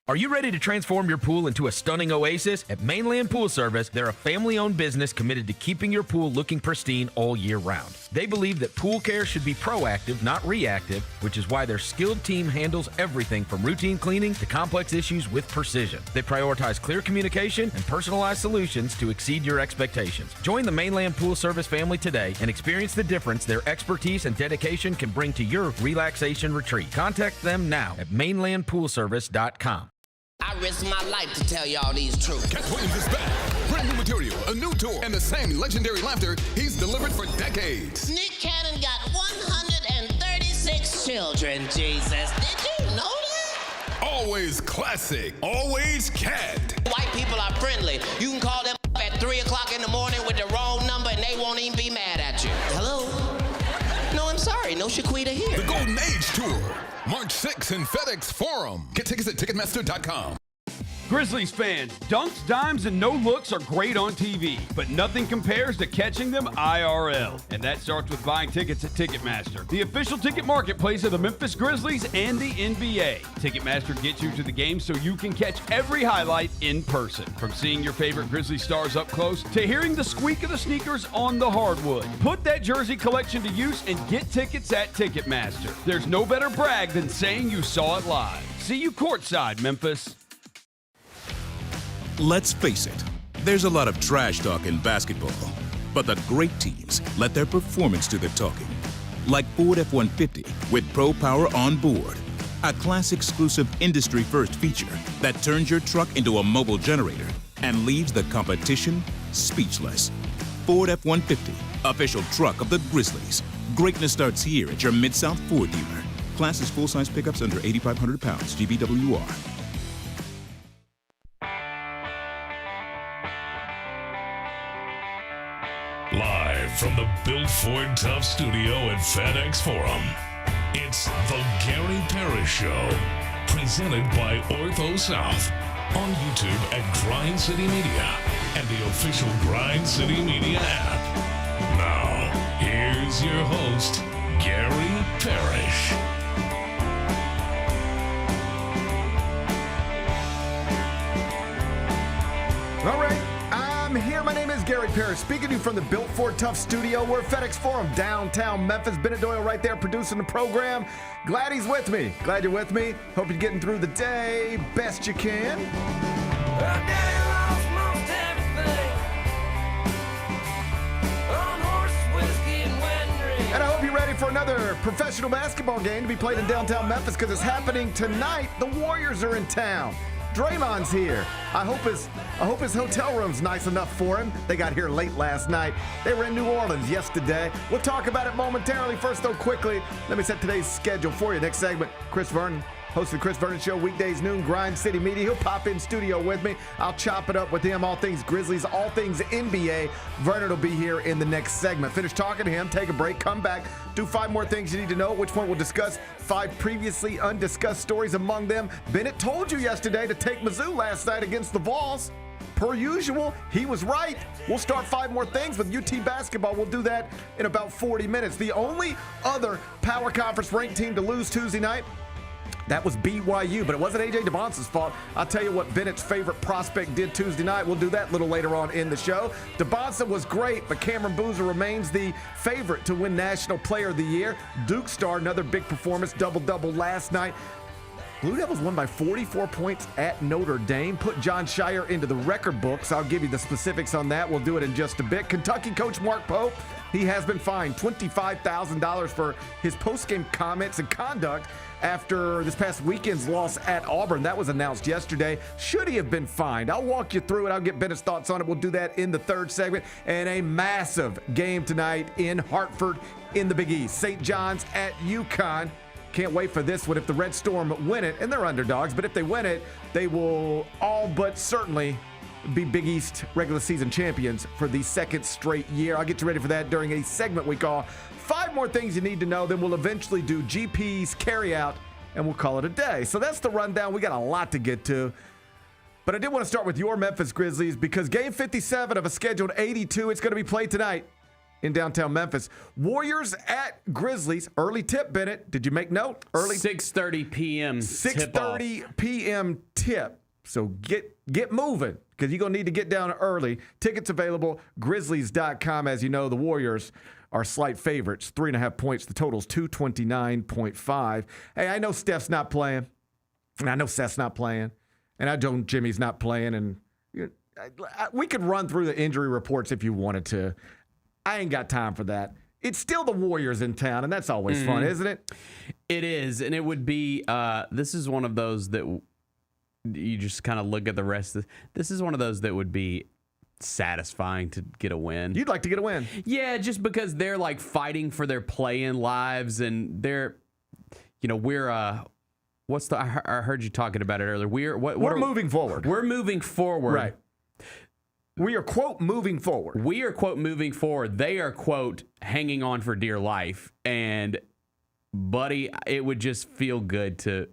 Are you ready to transform your pool into a stunning oasis? At Mainland Pool Service, they're a family-owned business committed to keeping your pool looking pristine all year round. They believe that pool care should be proactive, not reactive, which is why their skilled team handles everything from routine cleaning to complex issues with precision. They prioritize clear communication and personalized solutions to exceed your expectations. Join the Mainland Pool Service family today and experience the difference their expertise and dedication can bring to your relaxation retreat. Contact them now at mainlandpoolservice.com. I risk my life to tell y'all these truths. Cat Williams is back. Brand new material, a new tour, and the same legendary laughter he's delivered for decades. Nick Cannon got 136 children, Jesus. Did you know that? Always classic, always Cat. White people are friendly. You can call them at 3 o'clock in the morning with the wrong number and they won't even be mad at you. Hello? No, I'm sorry. No Shaquita here. The Golden Age Tour. March 6th in FedEx Forum. Get tickets at Ticketmaster.com. Grizzlies fans, dunks, dimes, and no-looks are great on TV, but nothing compares to catching them IRL. And that starts with buying tickets at Ticketmaster, the official ticket marketplace of the Memphis Grizzlies and the NBA. Ticketmaster gets you to the game so you can catch every highlight in person. From seeing your favorite Grizzly stars up close to hearing the squeak of the sneakers on the hardwood. Put that jersey collection to use and get tickets at Ticketmaster. There's no better brag than saying you saw it live. See you courtside, Memphis. Let's face it, there's a lot of trash talk in basketball, but the great teams let their performance do the talking. Like Ford F-150 with Pro Power on board, a class-exclusive industry-first feature that turns your truck into a mobile generator and leaves the competition speechless. Ford F-150, official truck of the Grizzlies. Greatness starts here at your Mid-South Ford dealer. Class is full-size pickups under 8,500 pounds, GVWR. Live from the Built Ford Tough studio at FedEx Forum, it's the Gary Parrish Show, presented by Ortho South, on YouTube at Grind City Media and the official Grind City Media app. Now, here's your host, Gary Parrish. All right. I'm here. My name is Gary Parrish, speaking to you from the Built Ford Tough studio. We're at FedEx Forum, downtown Memphis. Bennett Doyle right there producing the program. Glad he's with me. Glad you're with me. Hope you're getting through the day best you can. And I hope you're ready for another professional basketball game to be played in downtown Memphis because it's happening tonight. The Warriors are in town. Draymond's here. I hope his hotel room's nice enough for him. They got here late last night. They were in New Orleans yesterday. We'll talk about it momentarily. First, though, quickly, let me set today's schedule for you. Next segment, Chris Vernon, host of the Chris Vernon Show, weekdays noon, Grind City Media. He'll pop in studio with me. I'll chop it up with him, all things Grizzlies, all things NBA. Vernon will be here in the next segment. Finish talking to him, take a break, come back, do 5 more things you need to know, which one we'll discuss 5 previously undiscussed stories among them. Bennett told you yesterday to take Mizzou last night against the Vols. Per usual, he was right. We'll start 5 more things with UT basketball. We'll do that in about 40 minutes. The only other Power Conference ranked team to lose Tuesday night, that was BYU, but it wasn't A.J. Dybantsa's fault. I'll tell you what Bennett's favorite prospect did Tuesday night. We'll do that a little later on in the show. Dybantsa was great, but Cameron Boozer remains the favorite to win National Player of the Year. Duke star, another big performance, double-double last night. Blue Devils won by 44 points at Notre Dame, put John Shire into the record books. I'll give you the specifics on that. We'll do it in just a bit. Kentucky coach Mark Pope, he has been fined $25,000 for his post-game comments and conduct after this past weekend's loss at Auburn. That was announced yesterday. Should he have been fined? I'll walk you through it. I'll get Bennett's thoughts on it. We'll do that in the third segment. And a massive game tonight in Hartford in the Big East. St. John's at UConn. Can't wait for this one. If the Red Storm win it, and they're underdogs, but if they win it, they will all but certainly be Big East regular season champions for the second straight year. I'll get you ready for that during a segment we call 5 More Things You Need to Know. Then we'll eventually do GP's carryout, and we'll call it a day. So that's the rundown. We got a lot to get to. But I did want to start with your Memphis Grizzlies because game 57 of a scheduled 82, it's going to be played tonight in downtown Memphis. Warriors at Grizzlies. Early tip, Bennett. Did you make note? Early 6:30 p.m. 6:30 p.m. tip. So get moving because you're going to need to get down early. Tickets available, Grizzlies.com. As you know, the Warriors are slight favorites, 3.5 points. The total's 229.5. Hey, I know Steph's not playing, and I know Seth's not playing, and I know Jimmy's not playing, and we could run through the injury reports if you wanted to. I ain't got time for that. It's still the Warriors in town, and that's always fun, isn't it? It is, and it would be, this is one of those that you just kind of look at the rest of this is one of those that would be satisfying to get a win. You'd like to get a win. Yeah, just because they're like fighting for their play-in lives, and they're, we're, I heard you talking about it earlier. We're moving forward. We're moving forward. Right. We are, quote, moving forward. We are, quote, moving forward. They are, quote, hanging on for dear life. And, buddy, it would just feel good to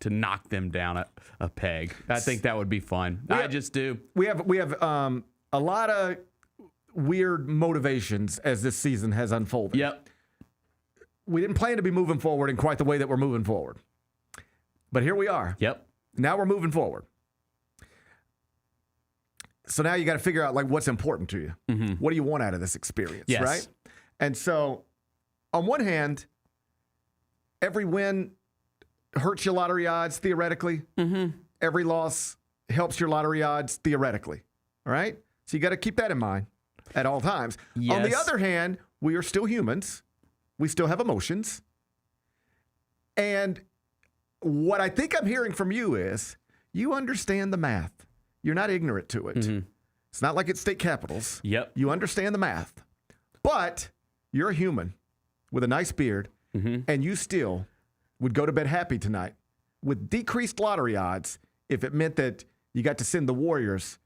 knock them down a peg. I think that would be fun. I just do. We have a lot of weird motivations as this season has unfolded. Yep. We didn't plan to be moving forward in quite the way that we're moving forward. But here we are. Yep. Now we're moving forward. So now you got to figure out, like, what's important to you. Mm-hmm. What do you want out of this experience, yes. right? And so, on one hand, every win hurts your lottery odds, theoretically. Mm-hmm. Every loss helps your lottery odds, theoretically. All right? So you got to keep that in mind at all times. Yes. On the other hand, we are still humans. We still have emotions. And what I think I'm hearing from you is you understand the math. You're not ignorant to it. Mm-hmm. It's not like it's state capitals. Yep. You understand the math. But you're a human with a nice beard, and you still would go to bed happy tonight with decreased lottery odds if it meant that you got to send the Warriors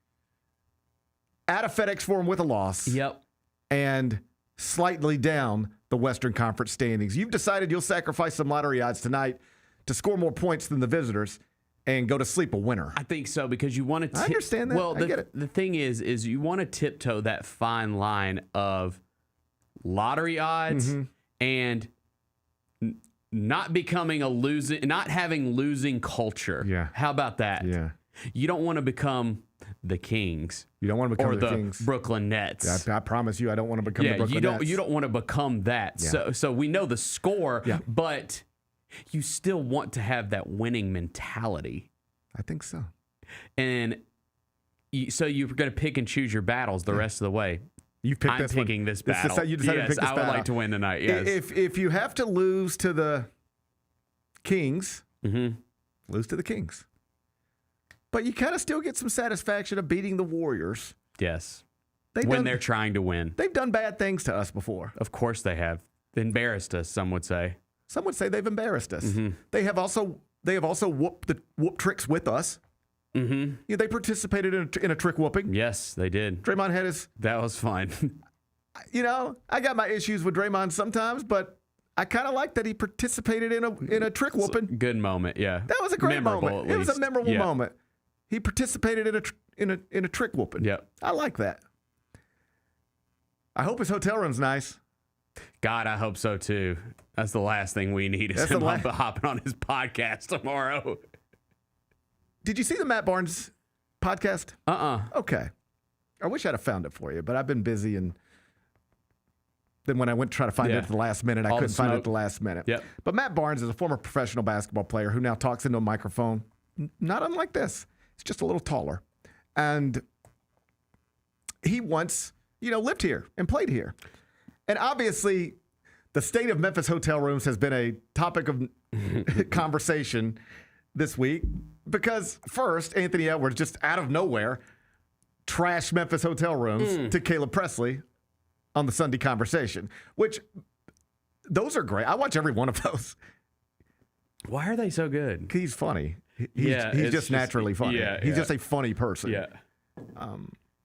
at a FedEx Forum with a loss. Yep. And slightly down the Western Conference standings. You've decided you'll sacrifice some lottery odds tonight to score more points than the visitors and go to sleep a winner. I think so, because you want to I understand that. Well, I get it. The thing is you want to tiptoe that fine line of lottery odds and not becoming not having losing culture. Yeah. How about that? Yeah. You don't want to become the Kings. You don't want to become or the Kings. Brooklyn Nets. I promise you, I don't want to become the Brooklyn Nets. You don't want to become that. Yeah. So we know the score, Yeah. but you still want to have that winning mentality. I think so. And so you're going to pick and choose your battles the rest of the way. You've picked I'm this picking one. this battle. You decided to pick this I battle. would like to win tonight. Yes. If you have to lose to the Kings, lose to the Kings. But you kind of still get some satisfaction of beating the Warriors. Yes. They're trying to win. They've done bad things to us before. Of course they have. Embarrassed us, some would say. Some would say they've embarrassed us. They have also whooped tricks with us. Mm-hmm. Yeah, they participated in a trick whooping. Yes, they did. Draymond had his. That was fun. I got my issues with Draymond sometimes, but I kind of like that he participated in a trick whooping. Good moment, yeah. That was a great memorable, moment. It was a memorable moment. He participated in a trick whooping. Yep. I like that. I hope his hotel room's nice. God, I hope so too. That's the last thing we need is him hopping on his podcast tomorrow. Did you see the Matt Barnes podcast? Okay. I wish I'd have found it for you, but I've been busy, and then when I went to try to find it at the last minute, I couldn't find it at the last minute. Yep. But Matt Barnes is a former professional basketball player who now talks into a microphone, not unlike this. It's just a little taller. And he once, lived here and played here. And obviously, the state of Memphis hotel rooms has been a topic of conversation this week because, first, Anthony Edwards just out of nowhere trashed Memphis hotel rooms to Caleb Presley on the Sunday Conversation, which those are great. I watch every one of those. Why are they so good? He's funny. He's just naturally funny. He's just a funny person. Yeah.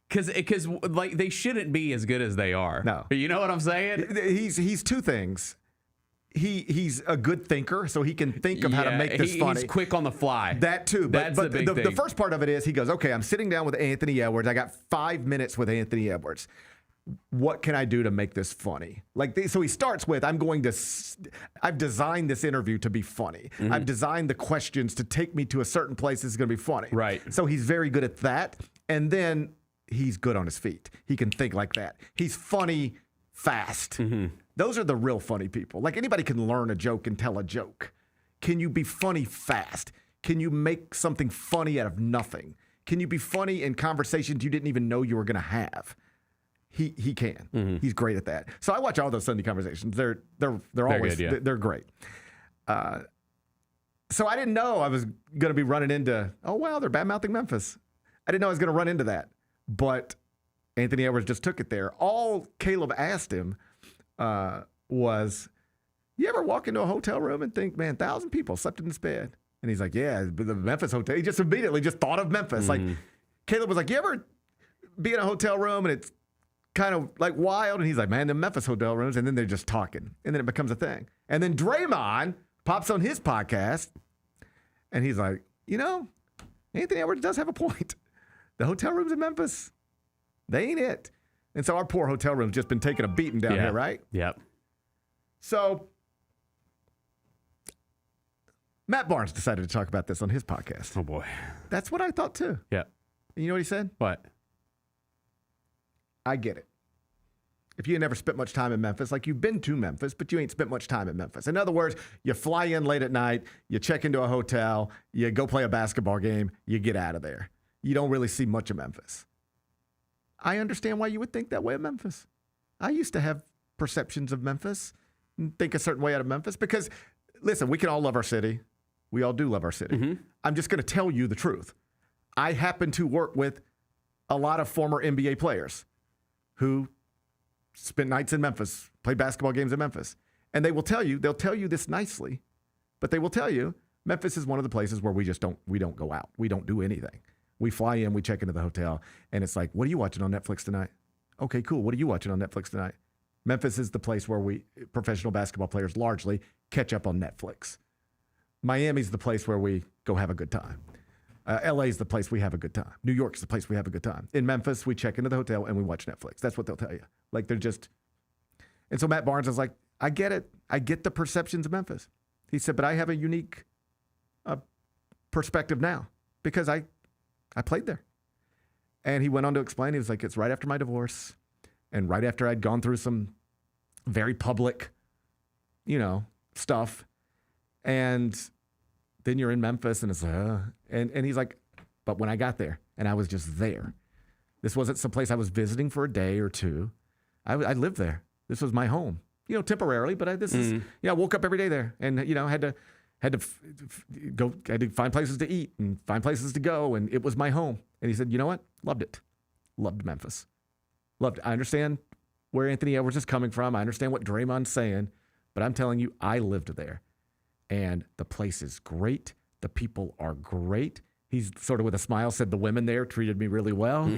Because like they shouldn't be as good as they are. No. You know what I'm saying? He's two things. He's a good thinker, so he can think of how to make this funny. He's quick on the fly. That too. But That's the big thing. The first part of it is he goes, okay, I'm sitting down with Anthony Edwards. I got 5 minutes with Anthony Edwards. what can I do to make this funny? So he starts with, I've designed this interview to be funny. Mm-hmm. I've designed the questions to take me to a certain place that's going to be funny. Right. So he's very good at that. And then he's good on his feet. He can think like that. He's funny fast. Mm-hmm. Those are the real funny people. Like anybody can learn a joke and tell a joke. Can you be funny fast? Can you make something funny out of nothing? Can you be funny in conversations you didn't even know you were going to have? He can. Mm-hmm. He's great at that. So I watch all those Sunday conversations. They're always good, yeah. they're great. So I didn't know I was going to be running into, oh wow, they're bad-mouthing Memphis. I didn't know I was going to run into that. But Anthony Edwards just took it there. All Caleb asked him was, you ever walk into a hotel room and think, man, 1,000 people slept in this bed? And he's like, yeah, the Memphis hotel. He just immediately just thought of Memphis. Mm-hmm. Like Caleb was like, you ever be in a hotel room and it's kind of like wild? And he's like, man, the Memphis hotel rooms. And then they're just talking. And then it becomes a thing. And then Draymond pops on his podcast and he's like, Anthony Edwards does have a point. The hotel rooms in Memphis, they ain't it. And so our poor hotel room's just been taking a beating down here, right? Yep. So Matt Barnes decided to talk about this on his podcast. Oh, boy. That's what I thought, too. Yeah. And you know what he said? What? I get it. If you ain't never spent much time in Memphis, like you've been to Memphis, but you ain't spent much time in Memphis. In other words, you fly in late at night, you check into a hotel, you go play a basketball game, you get out of there. You don't really see much of Memphis. I understand why you would think that way of Memphis. I used to have perceptions of Memphis and think a certain way out of Memphis because, listen, we can all love our city. We all do love our city. Mm-hmm. I'm just going to tell you the truth. I happen to work with a lot of former NBA players who spent nights in Memphis, played basketball games in Memphis. And they'll tell you this nicely, but they will tell you Memphis is one of the places where we don't go out. We don't do anything. We fly in, we check into the hotel, and it's like, what are you watching on Netflix tonight? Okay, cool. What are you watching on Netflix tonight? Memphis is the place where professional basketball players largely catch up on Netflix. Miami's the place where we go have a good time. LA is the place we have a good time. New York's the place we have a good time. In Memphis, we check into the hotel and we watch Netflix. That's what they'll tell you. Like they're just. And so Matt Barnes is like, I get it. I get the perceptions of Memphis. He said, but I have a unique perspective now because I played there. And he went on to explain, he was like, it's right after my divorce and right after I'd gone through some very public, stuff. And then you're in Memphis and it's like, and he's like, but when I got there and I was just there, this wasn't some place I was visiting for a day or two. I lived there. This was my home, temporarily, but I woke up every day there and, had to go, had to find places to eat and find places to go. And it was my home. And he said, you know what? Loved it. Loved Memphis. Loved it. I understand where Anthony Edwards is coming from. I understand what Draymond's saying, but I'm telling you, I lived there. And the place is great. The people are great. He's sort of with a smile said the women there treated me really well.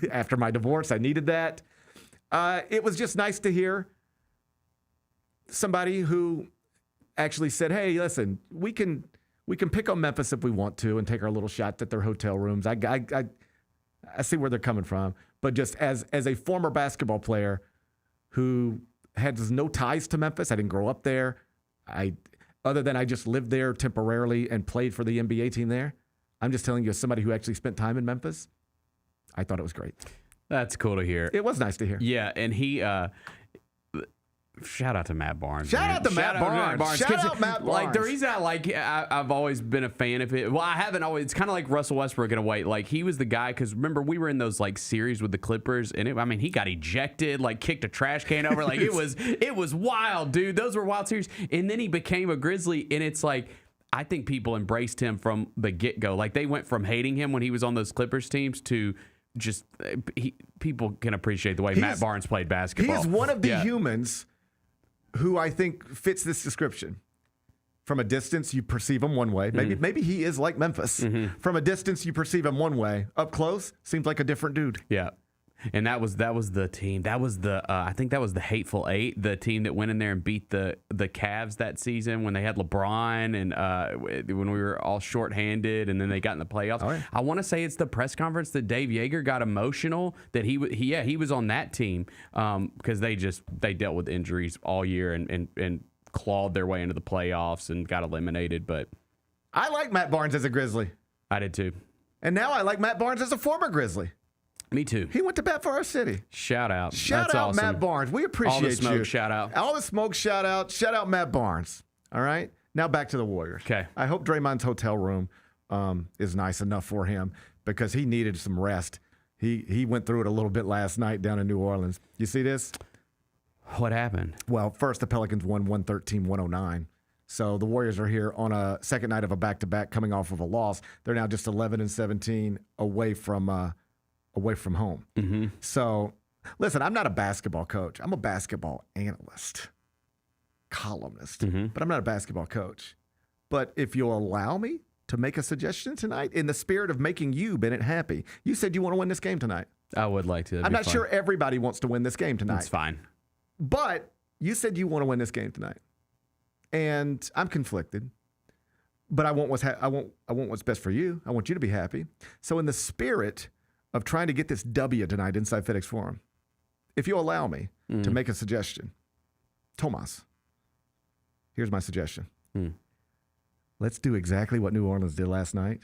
After my divorce, I needed that. It was just nice to hear somebody who actually said, hey, listen, we can pick on Memphis if we want to and take our little shots at their hotel rooms. I see where they're coming from. But just as a former basketball player who has no ties to Memphis, I didn't grow up there. Other than I just lived there temporarily and played for the NBA team there. I'm just telling you, as somebody who actually spent time in Memphis, I thought it was great. That's cool to hear. It was nice to hear. Yeah, and he shout out to Matt Barnes. Shout out to Matt Barnes. Shout out Matt Barnes. Like the reason I've always been a fan of it. Well, I haven't always. It's kind of like Russell Westbrook in a way. Like he was the guy because remember we were in those like series with the Clippers, and he got ejected, like kicked a trash can over. Like it was wild, dude. Those were wild series. And then he became a Grizzly, and it's like I think people embraced him from the get go. Like they went from hating him when he was on those Clippers teams to just people can appreciate the way Matt Barnes played basketball. He's one of the humans who I think fits this description. From a distance, you perceive him one way. Maybe he is like Memphis. Mm-hmm. From a distance, you perceive him one way. Up close, seems like a different dude. Yeah. And that was the team. That was the I think that was the Hateful Eight, the team that went in there and beat the Cavs that season when they had LeBron and when we were all shorthanded, and then they got in the playoffs. Oh, yeah. I want to say it's the press conference that Dave Yeager got emotional that he was on that team because they dealt with injuries all year and clawed their way into the playoffs and got eliminated. But I like Matt Barnes as a Grizzly. I did too. And now I like Matt Barnes as a former Grizzly. Me too. He went to bat for our city. Shout out. Shout That's out awesome. Matt Barnes. We appreciate All the smoke, you. shout out. All the smoke, shout out. Shout out Matt Barnes. All right? Now back to the Warriors. Okay. I hope Draymond's hotel room is nice enough for him because he needed some rest. He went through it a little bit last night down in New Orleans. You see this? What happened? Well, first the Pelicans won 113-109. So the Warriors are here on a second night of a back-to-back coming off of a loss. They're now just 11-17 away from home. Mm-hmm. So, listen, I'm not a basketball coach. I'm a basketball analyst, columnist, but I'm not a basketball coach. But if you'll allow me to make a suggestion tonight in the spirit of making you, Bennett, happy, you said you want to win this game tonight. I would like to. I'm not sure everybody wants to win this game tonight. That's fine. But you said you want to win this game tonight. And I'm conflicted. But I want what's best for you. I want you to be happy. So in the spirit of trying to get this W tonight inside FedEx Forum, if you allow me to make a suggestion, Tomas, here's my suggestion. Let's do exactly what New Orleans did last night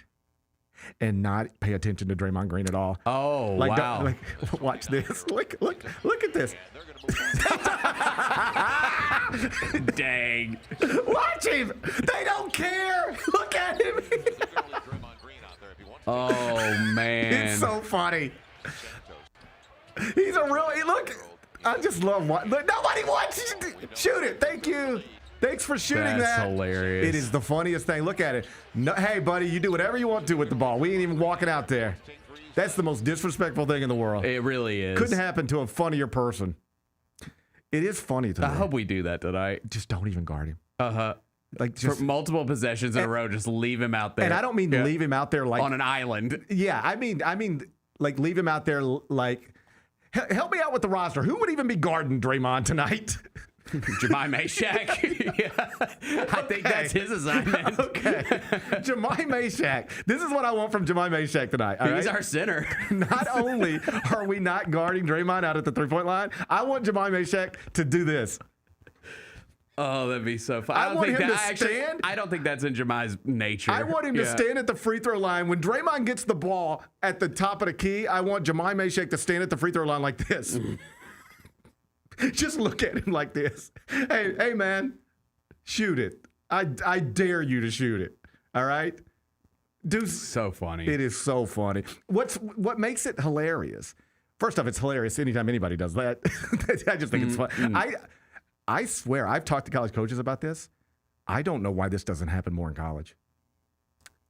and not pay attention to Draymond Green at all. Oh, wow. Watch this. Look at this. Dang. Watch him. They don't care. Look at him. Oh, man. It's so funny. He's a real. Look, I just love what. Nobody wants you to shoot it. Thank you. Thanks for shooting that. That's hilarious. It is the funniest thing. Look at it. No, hey, buddy, you do whatever you want to with the ball. We ain't even walking out there. That's the most disrespectful thing in the world. It really is. Couldn't happen to a funnier person. It is funny to me. I hope we do that tonight. Just don't even guard him. Uh-huh. Like just, for multiple possessions in a row, just leave him out there. And I don't mean leave him out there like on an island. Yeah, I mean like leave him out there like help me out with the roster. Who would even be guarding Draymond tonight? Jemai Mashak. Yeah. I think that's his assignment. Okay. Jemai Mashak. This is what I want from Jemai Mashak tonight. He's our center. Not only are we not guarding Draymond out at the three-point line, I want Jemai Mashak to do this. Oh, that'd be so fun. I want him to stand. I don't think that's in Jemai's nature. I want him to stand at the free throw line. When Draymond gets the ball at the top of the key, I want Jemai Mashak to stand at the free throw line like this. Just look at him like this. Hey, man, shoot it. I dare you to shoot it. All right? Dude, so funny. It is so funny. What makes it hilarious? First off, it's hilarious anytime anybody does that. I just think it's fun. I swear, I've talked to college coaches about this. I don't know why this doesn't happen more in college.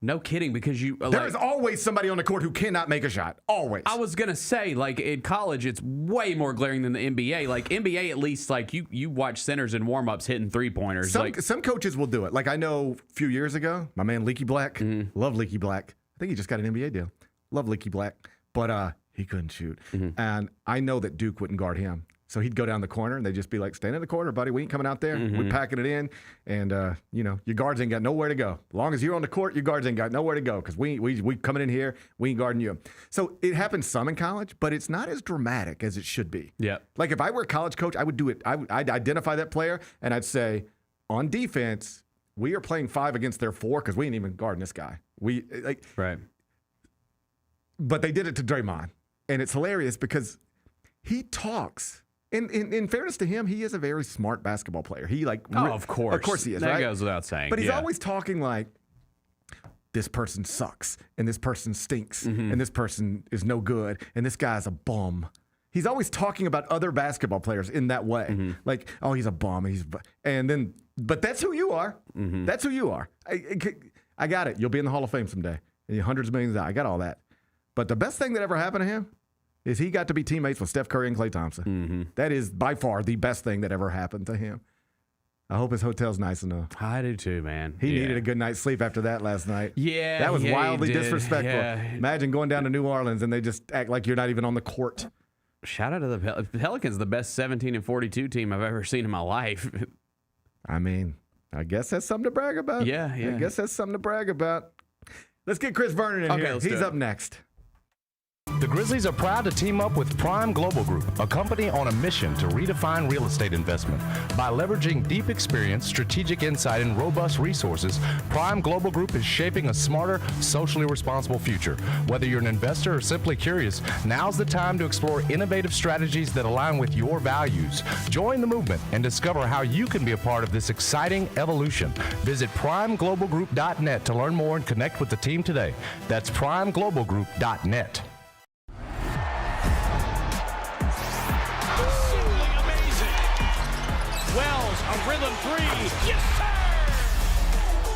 No kidding, because there is always somebody on the court who cannot make a shot. Always. I was gonna say, like in college, it's way more glaring than the NBA. Like NBA, at least, like you watch centers and warm-ups hitting three-pointers. Some coaches will do it. Like I know a few years ago, my man Leaky Black, love Leaky Black. I think he just got an NBA deal. Love Leaky Black, but he couldn't shoot, and I know that Duke wouldn't guard him. So he'd go down the corner, and they'd just be like, stand in the corner, buddy. We ain't coming out there. We're packing it in. And, your guards ain't got nowhere to go. As long as you're on the court, your guards ain't got nowhere to go because we coming in here, we ain't guarding you. So it happens some in college, but it's not as dramatic as it should be. Yeah. Like if I were a college coach, I would do it. I'd identify that player, and I'd say, on defense, we are playing 5 against their 4 because we ain't even guarding this guy. Right. But they did it to Draymond. And it's hilarious because he talks. In fairness to him, he is a very smart basketball player. Of course he is. That right? goes without saying. But he's always talking like, this person sucks, and this person stinks, and this person is no good, and this guy's a bum. He's always talking about other basketball players in that way, like, oh, he's a bum, but that's who you are. That's who you are. I got it. You'll be in the Hall of Fame someday, and hundreds of millions. I got all that. But the best thing that ever happened to him is he got to be teammates with Steph Curry and Klay Thompson. That is by far the best thing that ever happened to him. I hope his hotel's nice enough. I do too, man. He needed a good night's sleep after that last night. Yeah, that was wildly disrespectful. Yeah. Imagine going down to New Orleans and they just act like you're not even on the court. Shout out to the Pelicans, the best 17-42 team I've ever seen in my life. I mean, I guess that's something to brag about. Yeah. I guess that's something to brag about. Let's get Chris Vernon in here. He's up next. The Grizzlies are proud to team up with Prime Global Group, a company on a mission to redefine real estate investment. By leveraging deep experience, strategic insight, and robust resources, Prime Global Group is shaping a smarter, socially responsible future. Whether you're an investor or simply curious, now's the time to explore innovative strategies that align with your values. Join the movement and discover how you can be a part of this exciting evolution. Visit primeglobalgroup.net to learn more and connect with the team today. That's primeglobalgroup.net. Wells, a rhythm three. Yes, sir!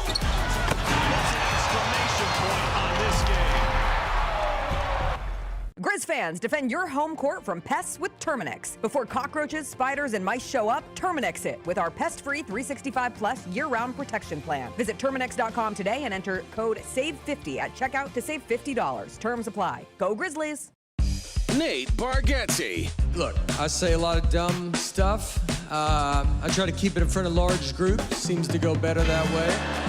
That's an exclamation point on this game. Grizz fans, defend your home court from pests with Terminix. Before cockroaches, spiders, and mice show up, Terminix it with our pest-free 365-plus year-round protection plan. Visit Terminix.com today and enter code SAVE50 at checkout to save $50. Terms apply. Go Grizzlies! Nate Bargatze. Look, I say a lot of dumb stuff. I try to keep it in front of large groups. Seems to go better that way.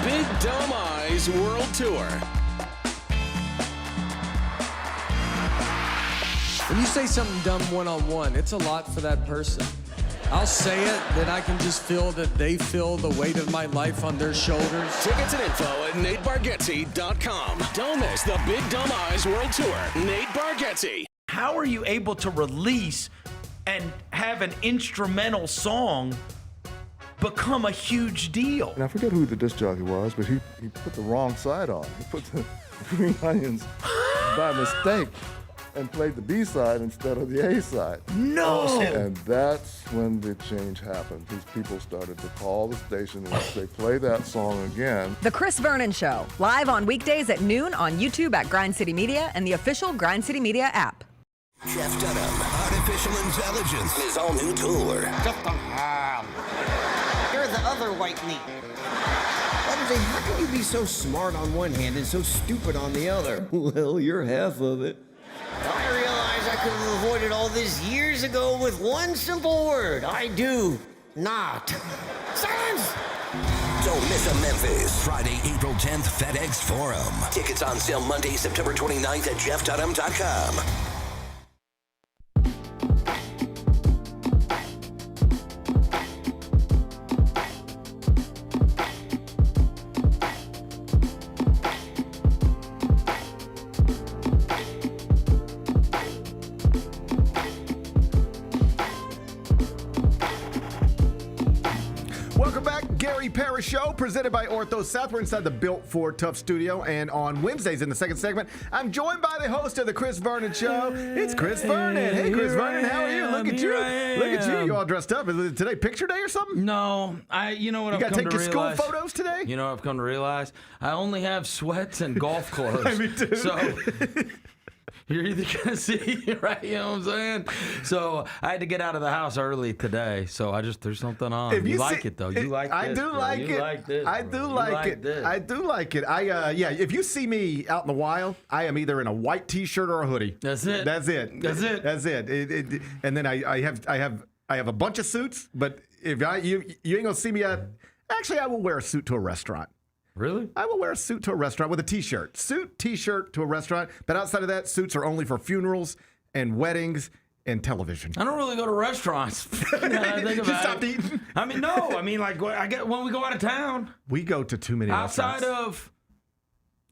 Big Dumb Eyes World Tour. When you say something dumb one-on-one, it's a lot for that person. I'll say it, then I can just feel that they feel the weight of my life on their shoulders. Tickets and info at NateBargatze.com. Don't miss the Big Dumb Eyes World Tour. Nate Bargatze. How are you able to release and have an instrumental song become a huge deal? And I forget who the disc jockey was, but he put the wrong side on. He put the Green Onions by mistake and played the B side instead of the A side. No! And that's when the change happened. These people started to call the station and say, play that song again. The Chris Vernon Show, live on weekdays at noon on YouTube at Grind City Media and the official Grind City Media app. Jeff Dunham, Artificial Intelligence, his all-new tour. You're the other white meat. How can you be so smart on one hand and so stupid on the other? Well, you're half of it. I realize I could have avoided all this years ago with one simple word. I do not. Silence! Don't miss a Memphis. Friday, April 10th, FedEx Forum. Tickets on sale Monday, September 29th at jeffdunham.com. Parrish Show, presented by Ortho South. We're inside the Built for Tough studio, and on Wednesdays in the second segment, I'm joined by the host of the Chris Vernon Show. It's Chris Vernon. Hey, Chris Vernon, how are you? Look at you. Look at you. You all dressed up. Is it today picture day or something? No. You know what I've come to realize? You got to take your school photos today? You know what I've come to realize? I only have sweats and golf clothes. Me too. So you're either going to see, right? You know what I'm saying? So I had to get out of the house early today. So I just threw something on. You like it, though. You like this. I do like it. Like this, I do like it. I do like it. Yeah, if you see me out in the wild, I am either in a white T-shirt or a hoodie. That's it. That's it. That's it. That's it. And then I have a bunch of suits, but if you ain't going to see me at, actually, I will wear a suit to a restaurant. Really? I will wear a suit to a restaurant with a T-shirt. Suit, T-shirt to a restaurant. But outside of that, suits are only for funerals and weddings and television. I don't really go to restaurants. I think you stopped eating? I mean, no. I mean, like, when we go out of town. We go to too many outside restaurants. Of,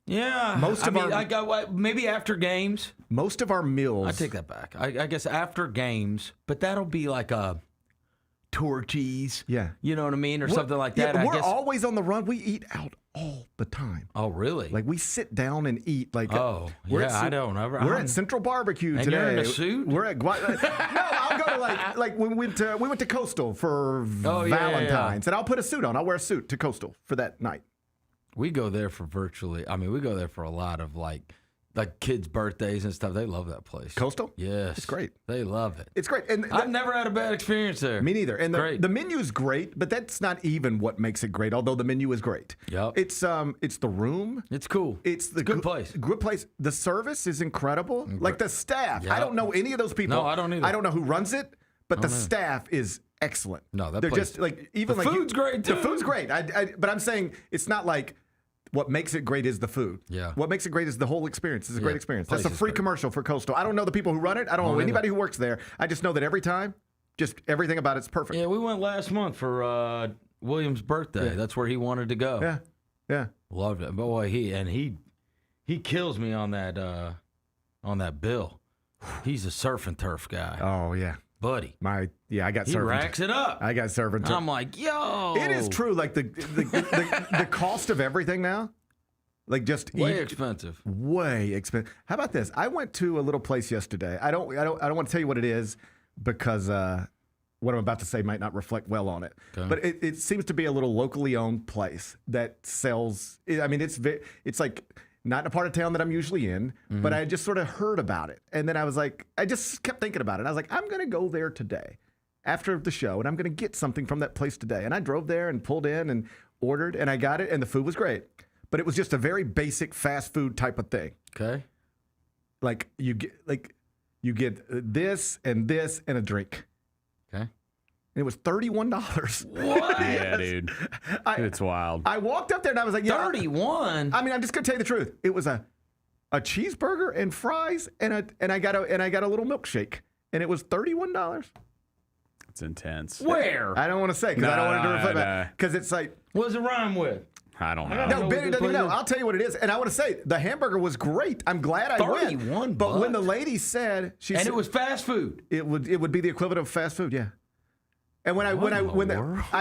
yeah. Maybe after games. Most of our meals. I take that back. I guess after games, but that'll be like a Torchies. Yeah. You know what I mean? Or something like that. Yeah, but we're always on the run. We eat out all the time. Oh, really? Like, we sit down and eat. Like, I don't. We're at Central Barbecue today. You're in a suit? We're at no, I'll go to like when we went to Coastal for Valentine's, and I'll put a suit on. I'll wear a suit to Coastal for that night. We go there for we go there for a lot of like like kids' birthdays and stuff. They love that place. Coastal? Yes. It's great. They love it. It's great. And I've never had a bad experience there. Me neither. And Great. the menu's great, but that's not even what makes it great, although the menu is great. Yep. It's the room. It's cool. It's the good place. Good place. The service is incredible. Like the staff. Yep. I don't know any of those people. No, I don't either. I don't know who runs it, but the staff is excellent. No, that they're place- just like even the like food's great, too. The food's great. But I'm saying it's not like what makes it great is the food. Yeah. What makes it great is the whole experience. It's a great experience. That's a Place is free great. commercial for Coastal. I don't know the people who run it. I don't know either. anybody who works there. I just know that every time, just everything about it's perfect. Yeah, we went last month for William's birthday. Yeah. That's where he wanted to go. Yeah. Yeah. Loved it. Boy, he kills me on that bill. He's a surf and turf guy. Oh yeah. Buddy. I got He surf and racks it up. I got surf and turf. I'm like, yo. It is true. Like the cost of everything now, like just Way expensive. Way expensive. How about this? I went to a little place yesterday. I don't want to tell you what it is because what I'm about to say might not reflect well on it. Okay. But it seems to be a little locally owned place that sells. I mean, it's like not in a part of town that I'm usually in, but I just sort of heard about it, and then I was like, I just kept thinking about it. I was like, I'm gonna go there today after the show, and I'm gonna get something from that place today. And I drove there and pulled in and ordered, and I got it, and the food was great. But it was just a very basic fast food type of thing. Okay. Like you get this and a drink. Okay. And it was $31. What? Yeah, dude. It's wild. I walked up there and I was like, yeah, 31. I mean, I'm just gonna tell you the truth. It was a cheeseburger and fries and I got a little milkshake, and it was $31. It's intense. Where? I don't want to say because I don't want to reflect that because it's like, what does it rhyme with? I don't know. No, Benny doesn't know. I'll tell you what it is. And I want to say, the hamburger was great. I'm glad I went. 31 But when the bucks. lady said, And it was fast food. it would be the equivalent of fast food, yeah. And when I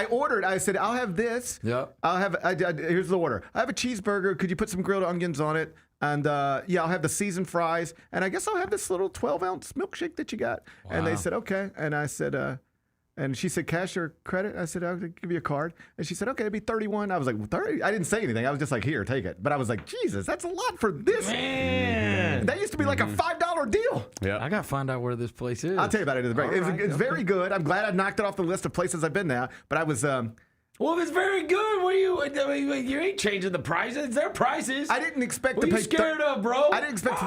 ordered, I said, I'll have this. Yep. I'll have, here's the order. I have a cheeseburger. Could you put some grilled onions on it? And yeah, I'll have the seasoned fries. And I guess I'll have this little 12-ounce milkshake that you got. And they Wow. said, okay. And I said, and she said, cash or credit? I said, I'll give you a card. And she said, okay, it'd be 31. I was like, 30? I didn't say anything. I was just like, here, take it. But I was like, Jesus, that's a lot for this. Man. That used to be like a $5 deal. Yeah. I got to find out where this place is. I'll tell you about it in the break. All right, It's okay. very good. I'm glad I knocked it off the list of places I've been now. But I was, Well, if it's very good, what are you? I mean, you ain't changing the prices. Their prices. I didn't expect What to are pay. you scared of, bro? I didn't expect.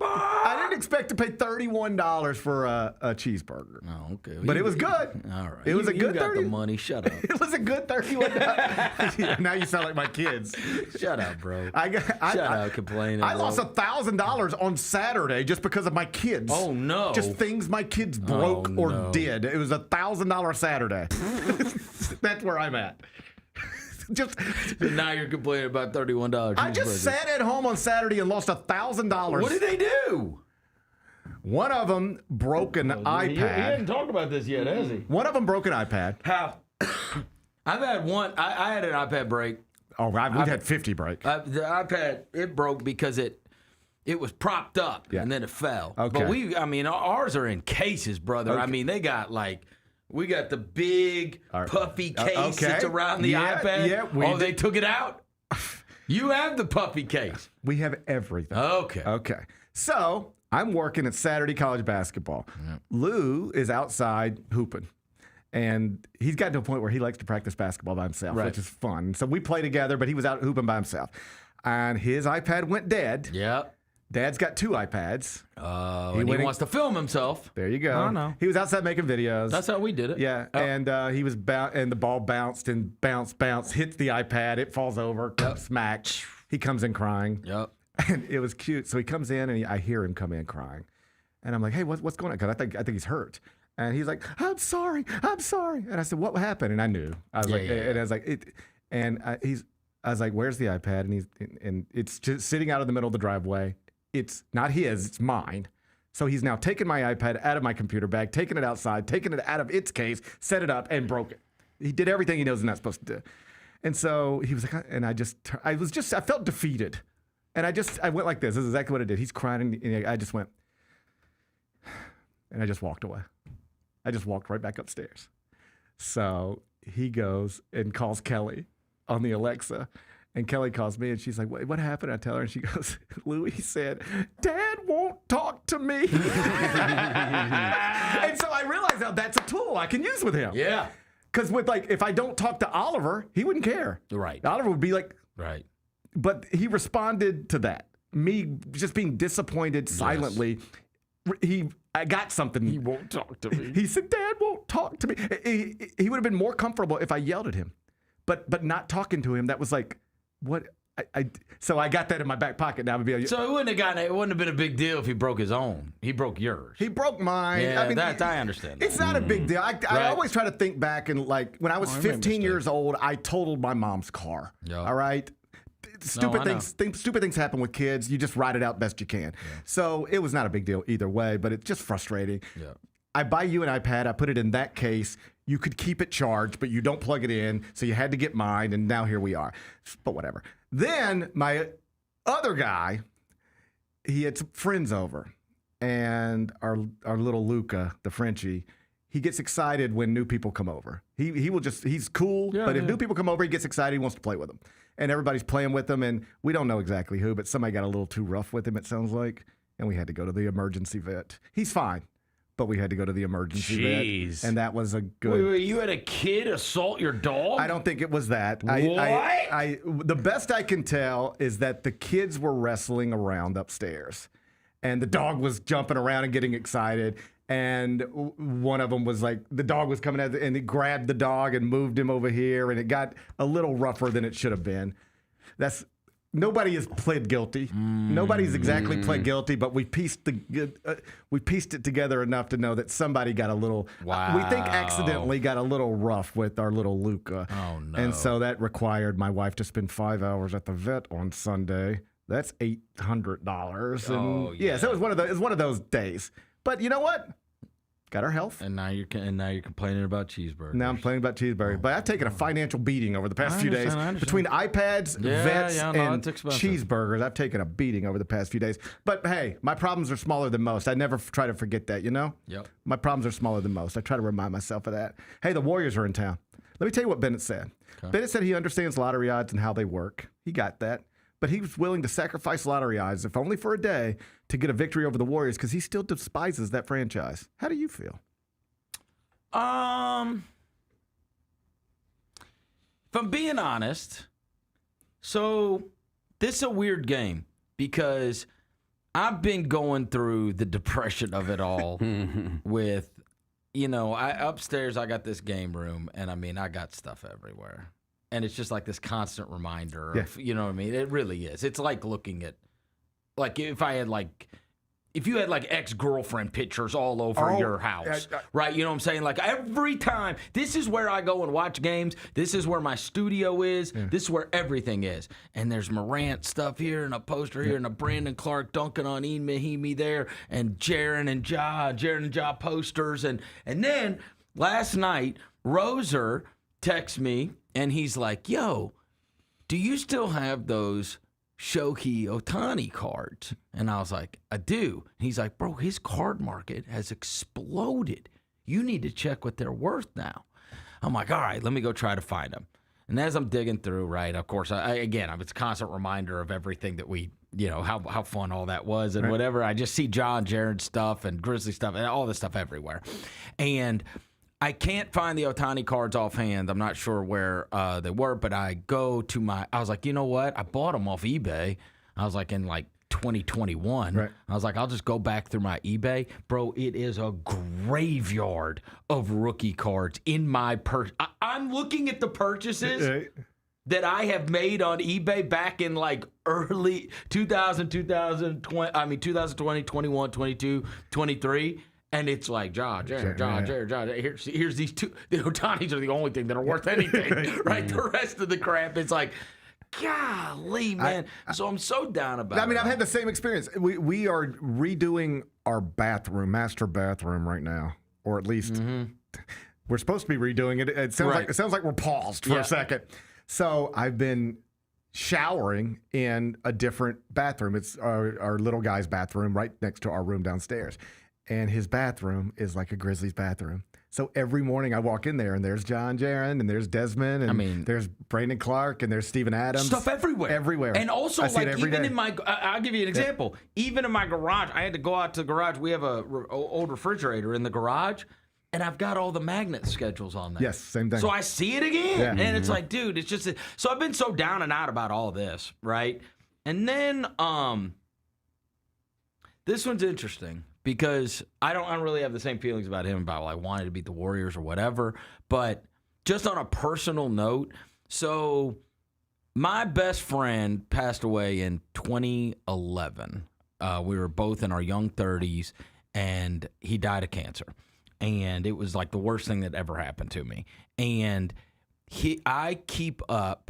I didn't expect to pay $31 for a cheeseburger. Oh, okay. But it was good. All right. It was a good You got 30. the money. Shut up. It was a good $31. Now you sound like my kids. Shut up, bro. Shut up complaining. I lost $1,000 on Saturday just because of my kids. Oh, no. Just things my kids broke or no. did. It was $1,000 Saturday. That's where I'm at. Just now you're complaining about $31. I just sat at home on Saturday and lost $1,000. What did they do? One of them broke an iPad. He hadn't talked about this yet, has he? One of them broke an iPad. How? I've had one. I had an iPad break. Oh, we've had 50 break. The iPad, it broke because it was propped up and then it fell. Okay. But ours are in cases, brother. Okay. I mean, they got we got the big puffy case okay. that's around the iPad. Yeah, they took it out? You have the puffy case. We have everything. Okay. Okay. So I'm working at Saturday college basketball. Yep. Lou is outside hooping. And he's gotten to a point where he likes to practice basketball by himself, which is fun. So we play together, but he was out hooping by himself. And his iPad went dead. Yep. Dad's got 2 iPads. He wants to film himself. There you go. I know. He was outside making videos. That's how we did it. Yeah. Oh. And he was and the ball bounced and bounced, hits the iPad. It falls over, smack. He comes in crying. Yep. And it was cute. So he comes in and I hear him come in crying. And I'm like, hey, what's going on? Because I think he's hurt. And he's like, I'm sorry. And I said, what happened? And I knew. I was and I was like, I was like, where's the iPad? And it's just sitting out in the middle of the driveway. It's not his, it's mine. So he's now taken my iPad out of my computer bag, taken it outside, taken it out of its case, set it up, and broke it. He did everything he knows he's not supposed to do. And so he was like, and I felt defeated. And I went like this. This is exactly what I did. He's crying, and I just went, and I just walked away. I just walked right back upstairs. So he goes and calls Kelly on the Alexa And Kelly calls me, and she's like, what happened? I tell her, and she goes, Louis said, Dad won't talk to me. And so I realized now that's a tool I can use with him. Yeah. Because if I don't talk to Oliver, he wouldn't care. Right. Oliver would be like, right. But he responded to that. Me just being disappointed silently. I got something. He won't talk to me. He said, Dad won't talk to me. He would have been more comfortable if I yelled at him. But not talking to him, that was like, what? So I got that in my back pocket now. So it wouldn't have been a big deal if he broke his own. He broke yours. He broke mine. Yeah, I mean, I understand. It's not a big deal. I always try to think back and when I was 15 years old, I totaled my mom's car. Yep. All right. Stupid things happen with kids. You just ride it out best you can. Yeah. So it was not a big deal either way, but it's just frustrating. Yeah. I buy you an iPad. I put it in that case. You could keep it charged, but you don't plug it in. So you had to get mine, and now here we are. But whatever. Then my other guy, he had some friends over, and our little Luca, the Frenchie, he gets excited when new people come over. He's cool, but if new people come over, he gets excited. He wants to play with them. And everybody's playing with him, and we don't know exactly who, but somebody got a little too rough with him, it sounds like, and we had to go to the emergency vet. He's fine, but we had to go to the emergency vet, and that was a good... Wait, you had a kid assault your dog? I don't think it was that. What? The best I can tell is that the kids were wrestling around upstairs, and the dog was jumping around and getting excited. And one of them was like, the dog was coming out, and he grabbed the dog and moved him over here, and it got a little rougher than it should have been. Nobody has pled guilty. Nobody's exactly pled guilty, but we pieced it together enough to know that somebody got a little. Wow. We think accidentally got a little rough with our little Luca. Oh no! And so that required my wife to spend 5 hours at the vet on Sunday. That's $800. Oh yeah. So it was one of those days. But you know what? Got our health. And now you're complaining about cheeseburgers. Now I'm complaining about cheeseburgers. But I've taken a financial beating over the past few days. Between iPads, vets, and cheeseburgers, I've taken a beating over the past few days. But hey, my problems are smaller than most. I never try to forget that, you know? Yep. My problems are smaller than most. I try to remind myself of that. Hey, the Warriors are in town. Let me tell you what Bennett said. Okay. Bennett said he understands lottery odds and how they work. He got that. But he was willing to sacrifice lottery odds, if only for a day, to get a victory over the Warriors because he still despises that franchise. How do you feel? If I'm being honest, so this is a weird game because I've been going through the depression of it all with, upstairs I got this game room, and I got stuff everywhere. And it's just like this constant reminder of, you know what I mean? It really is. It's like looking at, like if you had like ex-girlfriend pictures all over your house, right? You know what I'm saying? Like every time, this is where I go and watch games. This is where my studio is. Yeah. This is where everything is. And there's Morant stuff here and a poster here and a Brandon Clark dunking on Ian Mahimi there and Jaren and Ja posters. And then last night, Roser texts me and he's like, yo, do you still have those Shohei Ohtani cards? And I was like, I do. And he's like, bro, his card market has exploded. You need to check what they're worth now. I'm like, all right, let me go try to find them. And as I'm digging through, right, of course, it's a constant reminder of everything that we, how fun all that was and whatever. I just see John Jared stuff and Grizzly stuff and all this stuff everywhere. And I can't find the Ohtani cards offhand. I'm not sure where they were, but I was like, you know what? I bought them off eBay. I was like in 2021. Right. I was like, I'll just go back through my eBay. Bro, it is a graveyard of rookie cards in my purse. I'm looking at the purchases that I have made on eBay back in early 2020, 21, 22, 23. And it's like, Jared. Here's these two. The Ohtanis are the only thing that are worth anything, right? The rest of the crap, it's like, golly, man. So I'm so down about it. I've had the same experience. We are redoing our master bathroom right now, or at least we're supposed to be redoing it. It sounds like we're paused for a second. So I've been showering in a different bathroom. It's our little guy's bathroom right next to our room downstairs. and his bathroom is like a Grizzlies bathroom. So every morning I walk in there, and there's John Jaron, and there's Desmond, and there's Brandon Clark, and there's Steven Adams. Stuff everywhere. Everywhere. And also, like, even day. in my, I'll give you an example. Even in my garage, I had to go out to the garage. We have a old refrigerator in the garage, and I've got all the magnet schedules on there. Yes, same thing. So I see it again. Yeah. And it's like, dude, it's just, so I've been so down and out about all this, right? And then, this one's interesting. Because I don't really have the same feelings about him about like wanting to beat the Warriors or whatever. But just on a personal note, so my best friend passed away in 2011. We were both in our young 30s, and he died of cancer. And it was like the worst thing that ever happened to me. And I keep up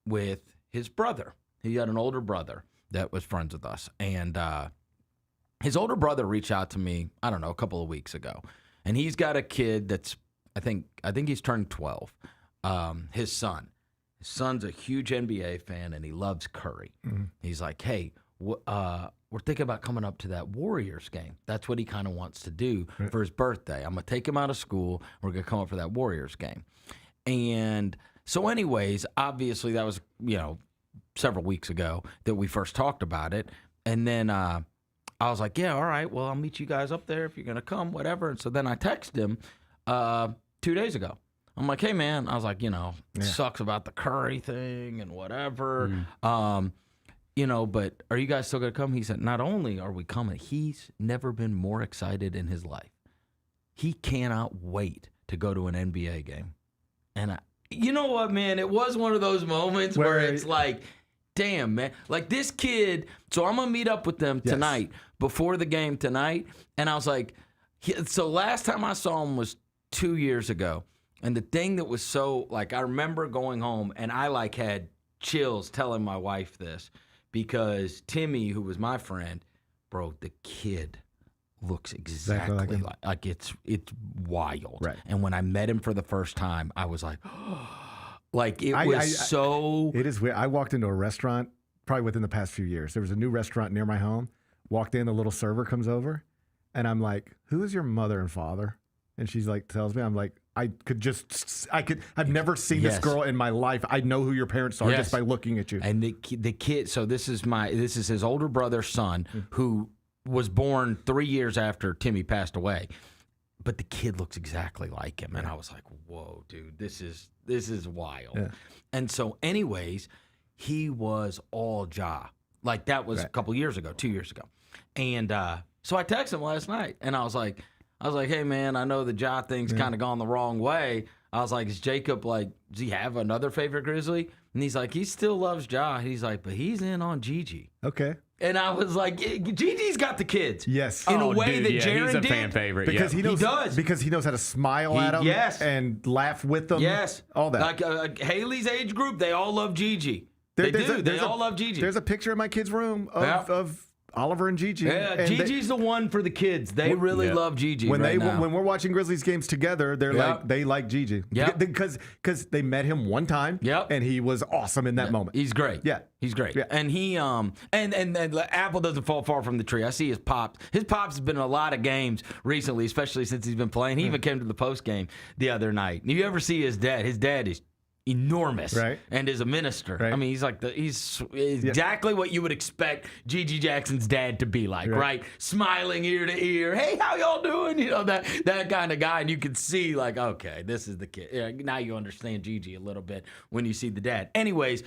with his brother. He had an older brother that was friends with us. And his older brother reached out to me, I don't know, a couple of weeks ago. And he's got a kid that's, I think he's turned 12. His son. His son's a huge NBA fan, and he loves Curry. Mm-hmm. He's like, hey, we're thinking about coming up to that Warriors game. That's what he kind of wants to do for his birthday. I'm going to take him out of school. We're going to come up for that Warriors game. And so anyways, obviously that was, several weeks ago that we first talked about it. And then I was like, yeah, all right, well, I'll meet you guys up there if you're going to come, whatever. And so then I texted him 2 days ago. I'm like, hey, man, I was like, it sucks about the Curry thing and whatever. But are you guys still going to come? He said, not only are we coming, he's never been more excited in his life. He cannot wait to go to an NBA game. And you know what, man? It was one of those moments where it's like, damn, man. Like this kid, so I'm going to meet up with them tonight, before the game tonight. And I was like, so last time I saw him was 2 years ago. And the thing that was so, like, I remember going home and I, like, had chills telling my wife this because Timmy, who was my friend, bro, the kid looks exactly like it's wild. Right. And when I met him for the first time, I was like, like, it was so. It is weird. I walked into a restaurant probably within the past few years. There was a new restaurant near my home. Walked in, the little server comes over, and I'm like, who is your mother and father? And she's like, tells me, I'm like, I've never seen this girl in my life. I know who your parents are just by looking at you. And the kid, so this is his older brother's son who was born 3 years after Timmy passed away. But the kid looks exactly like him. And I was like, whoa, dude, this is wild. Yeah. And so anyways, he was all Ja. Like that was a couple years ago, 2 years ago. And so I texted him last night and I was like, hey, man, I know the Ja thing's kind of gone the wrong way. I was like, is Jacob, like, does he have another favorite Grizzly? And he's like, he still loves Ja. He's like, but he's in on Gigi. Okay. And I was like, Gigi's got the kids. Yes. In a way that Jaren he's a did. fan favorite. Because he knows, he does. Because he knows how to smile at them and laugh with them. Yes. All that. Like Haley's age group, they all love Gigi. They all love Gigi. There's a picture in my kid's room of Oliver and Gigi. Yeah, and Gigi's the one for the kids. They really love Gigi. When now. when we're watching Grizzlies games together, they like Gigi. Yeah, because they met him one time. Yep. And he was awesome in that moment. He's great. Yeah, he's great. Yeah. And he and apple doesn't fall far from the tree. I see his pops. His pops has been in a lot of games recently, especially since he's been playing. He even came to the post game the other night. You ever see his dad? His dad is enormous, right? And is a minister. Right. I mean, he's exactly what you would expect Gigi Jackson's dad to be like, right? Smiling ear to ear. Hey, how y'all doing? You know, that kind of guy. And you can see, like, okay, this is the kid. Yeah, now you understand Gigi a little bit when you see the dad. Anyways,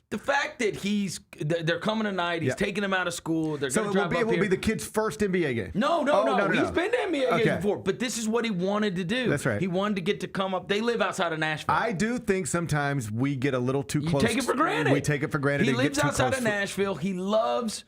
the fact that they're coming tonight, he's taking him out of school. They're going to drive up here. It will be the kid's first NBA game. No. He's been to NBA games before, but this is what he wanted to do. That's right. He wanted to get to come up. They live outside of Nashville. I do think sometimes we get a little too close. You take it for granted. We take it for granted. He lives outside of Nashville. He loves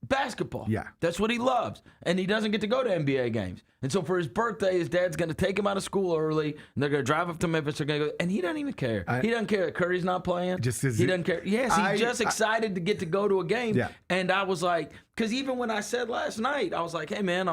basketball. Yeah. That's what he loves. And he doesn't get to go to NBA games. And so for his birthday, his dad's going to take him out of school early, and they're going to drive up to Memphis. They're going to go, and he doesn't even care. He doesn't care that Curry's not playing. He doesn't care. Yes, he's just excited to get to go to a game. Yeah. And I was like, because even when I said last night, I was like, hey, man,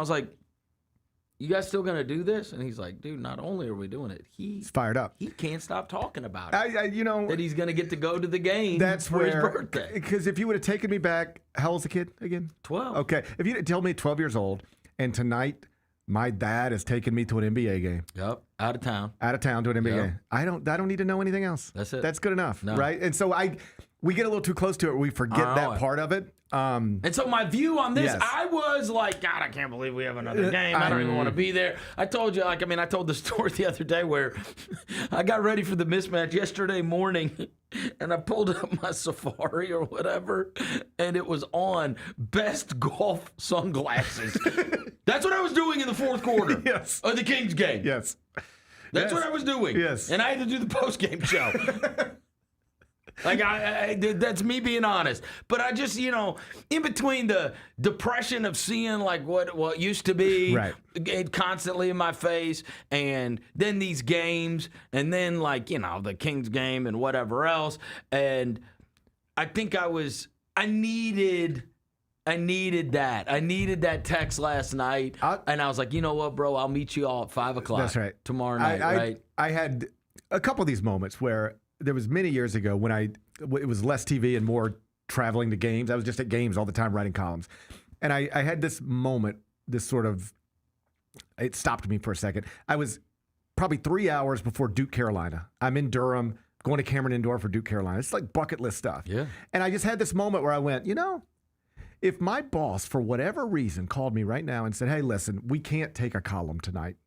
you guys still going to do this? And he's like, dude, not only are we doing it, he's fired up. He can't stop talking about it. That he's going to get to go to the game his birthday. Because if you would have taken me back, how old's the kid again? 12. Okay. If you had told me 12 years old, And tonight, my dad has taken me to an NBA game. Yep, out of town. Out of town to an NBA game. I don't need to know anything else. That's it. That's good enough, No. right? And so we get a little too close to it. We forget that part of it. And so my view on this, Yes. I was like, God, I can't believe we have another game. I don't even want to be there. I told you, I told the story the other day where I got ready for the mismatch yesterday morning, and I pulled up my Safari or whatever, and it was on best golf sunglasses. That's what I was doing in the fourth quarter of the Kings game. Yes. That's what I was doing. Yes. And I had to do the post-game show. Like, that's me being honest. But I just, in between the depression of seeing, like, what used to be constantly in my face, and then these games, and then, like, the Kings game and whatever else. And I think I needed that. I needed that text last night. And I was like, you know what, bro? I'll meet you all at 5 o'clock That's right. tomorrow night, right? I had a couple of these moments where there was many years ago when it was less TV and more traveling to games. I was just at games all the time writing columns. And I had this moment, it stopped me for a second. I was probably 3 hours before Duke, Carolina. I'm in Durham, going to Cameron Indoor for Duke, Carolina. It's like bucket list stuff. Yeah. And I just had this moment where I went, if my boss, for whatever reason, called me right now and said, hey, listen, we can't take a column tonight.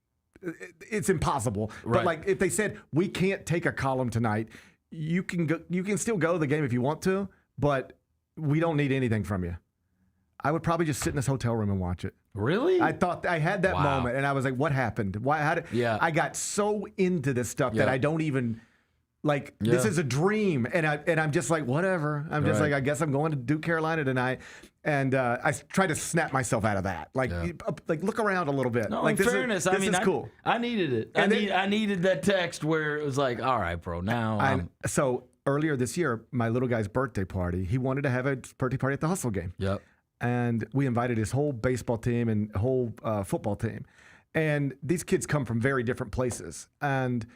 It's impossible. Right. But like if they said we can't take a column tonight, you can still go to the game if you want to, but we don't need anything from you. I would probably just sit in this hotel room and watch it. Really? I thought I had that moment, and I was like, what happened? I got so into this stuff that I don't even this is a dream, and I'm just like, whatever. I'm just like, I guess I'm going to Duke, Carolina tonight. And I try to snap myself out of that. Like look around a little bit. No, like, in fairness, this is cool. I needed it. I needed that text where it was like, all right, bro, now. So earlier this year, my little guy's birthday party, he wanted to have a birthday party at the Hustle game. Yep. And we invited his whole baseball team and whole football team. And these kids come from very different places. And,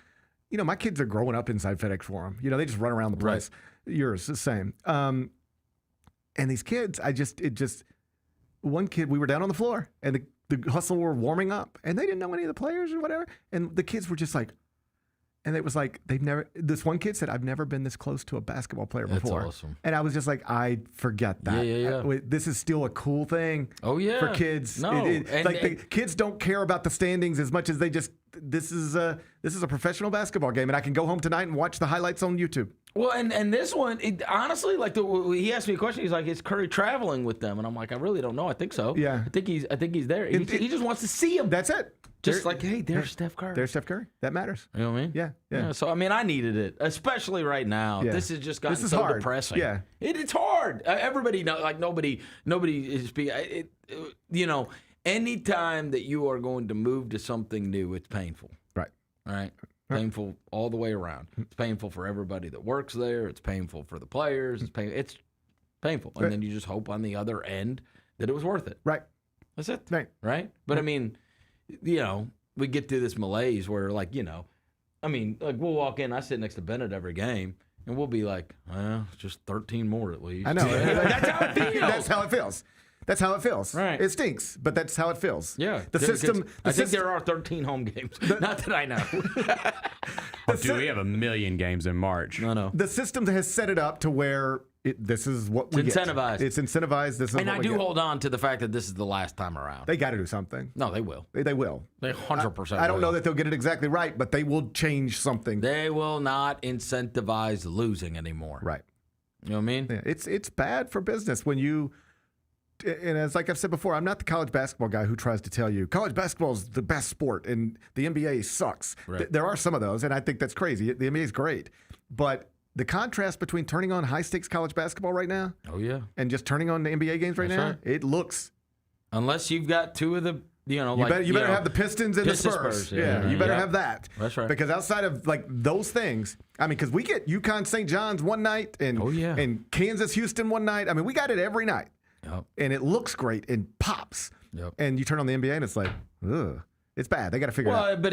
my kids are growing up inside FedEx Forum. They just run around the place. Right. Yours, the same. And these kids, one kid, we were down on the floor, and the Hustle were warming up, and they didn't know any of the players or whatever. And the kids were just like, and it was like, this one kid said, I've never been this close to a basketball player before. That's awesome. And I was just like, I forget that. Yeah. This is still a cool thing for kids. No. The kids don't care about the standings as much as they just, this is a professional basketball game, and I can go home tonight and watch the highlights on YouTube. Well, and this one, honestly, he asked me a question. He's like, "Is Curry traveling with them?" And I'm like, "I really don't know. I think so. Yeah, I think he's there. He just wants to see him. That's it. Just hey, there's Steph Curry. There's Steph Curry. That matters. You know what I mean? Yeah. So I needed it, especially right now. Yeah. This has just gotten so hard. Depressing. Yeah, it's hard. Everybody knows. Like nobody is being. Anytime that you are going to move to something new, it's painful. Right. All right. Painful all the way around. It's painful for everybody that works there. It's painful for the players. It's painful. And then you just hope on the other end that it was worth it. Right. That's it. Right. But I mean, we get through this malaise where we'll walk in, I sit next to Bennett every game, and we'll be like, it's just 13 more at least. I know. That's how it feels. That's how it feels. Right. It stinks, but that's how it feels. Yeah. The system. I think there are 13 home games. Not that I know. We have 1 million games in March. No. The system has set it up to where this is what we get. It's incentivized. It's incentivized. This is and what I we do get. hold on to the fact that this is the last time around. They got to do something. No, they will. They will. They 100%. I don't know that they'll get it exactly right, but they will change something. They will not incentivize losing anymore. Right. You know what I mean? Yeah, it's bad for business when you. And as like I've said before, I'm not the college basketball guy who tries to tell you college basketball is the best sport and the NBA sucks. Right. There are some of those, and I think that's crazy. The NBA is great, but the contrast between turning on high stakes college basketball right now, and just turning on the NBA games right now, it looks. Unless you've got two of the, you better have the Pistons and the Spurs. Yeah, you better have that. That's right. Because outside of those things, because we get UConn St. John's one night and and Kansas Houston one night. We got it every night. Yep. And it looks great and pops. Yep. And you turn on the NBA and it's like, ugh, it's bad. They got to figure it out. Well, but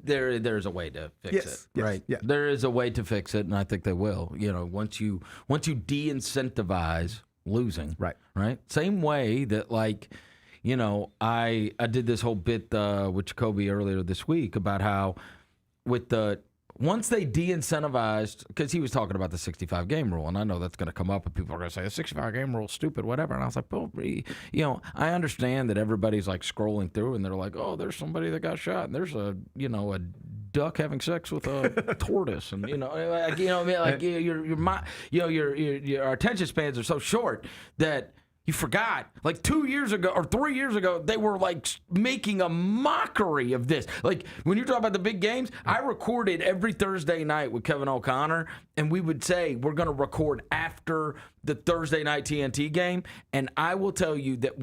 there's a way to fix it, right? Yeah. There is a way to fix it, and I think they will. Once you de-incentivize losing, right? Same way that I did this whole bit with Jacoby earlier this week about how once they de-incentivized, because he was talking about the 65-game rule, and I know that's going to come up, and people are going to say, the 65-game rule is stupid, whatever. And I was like, well, I understand that everybody's like scrolling through, and they're like, oh, there's somebody that got shot, and there's a duck having sex with a tortoise, and your attention spans are so short that you forgot, like 2 years ago or 3 years ago, they were like making a mockery of this. Like when you talk about the big games, I recorded every Thursday night with Kevin O'Connor, and we would say we're going to record after the Thursday night TNT game. And I will tell you that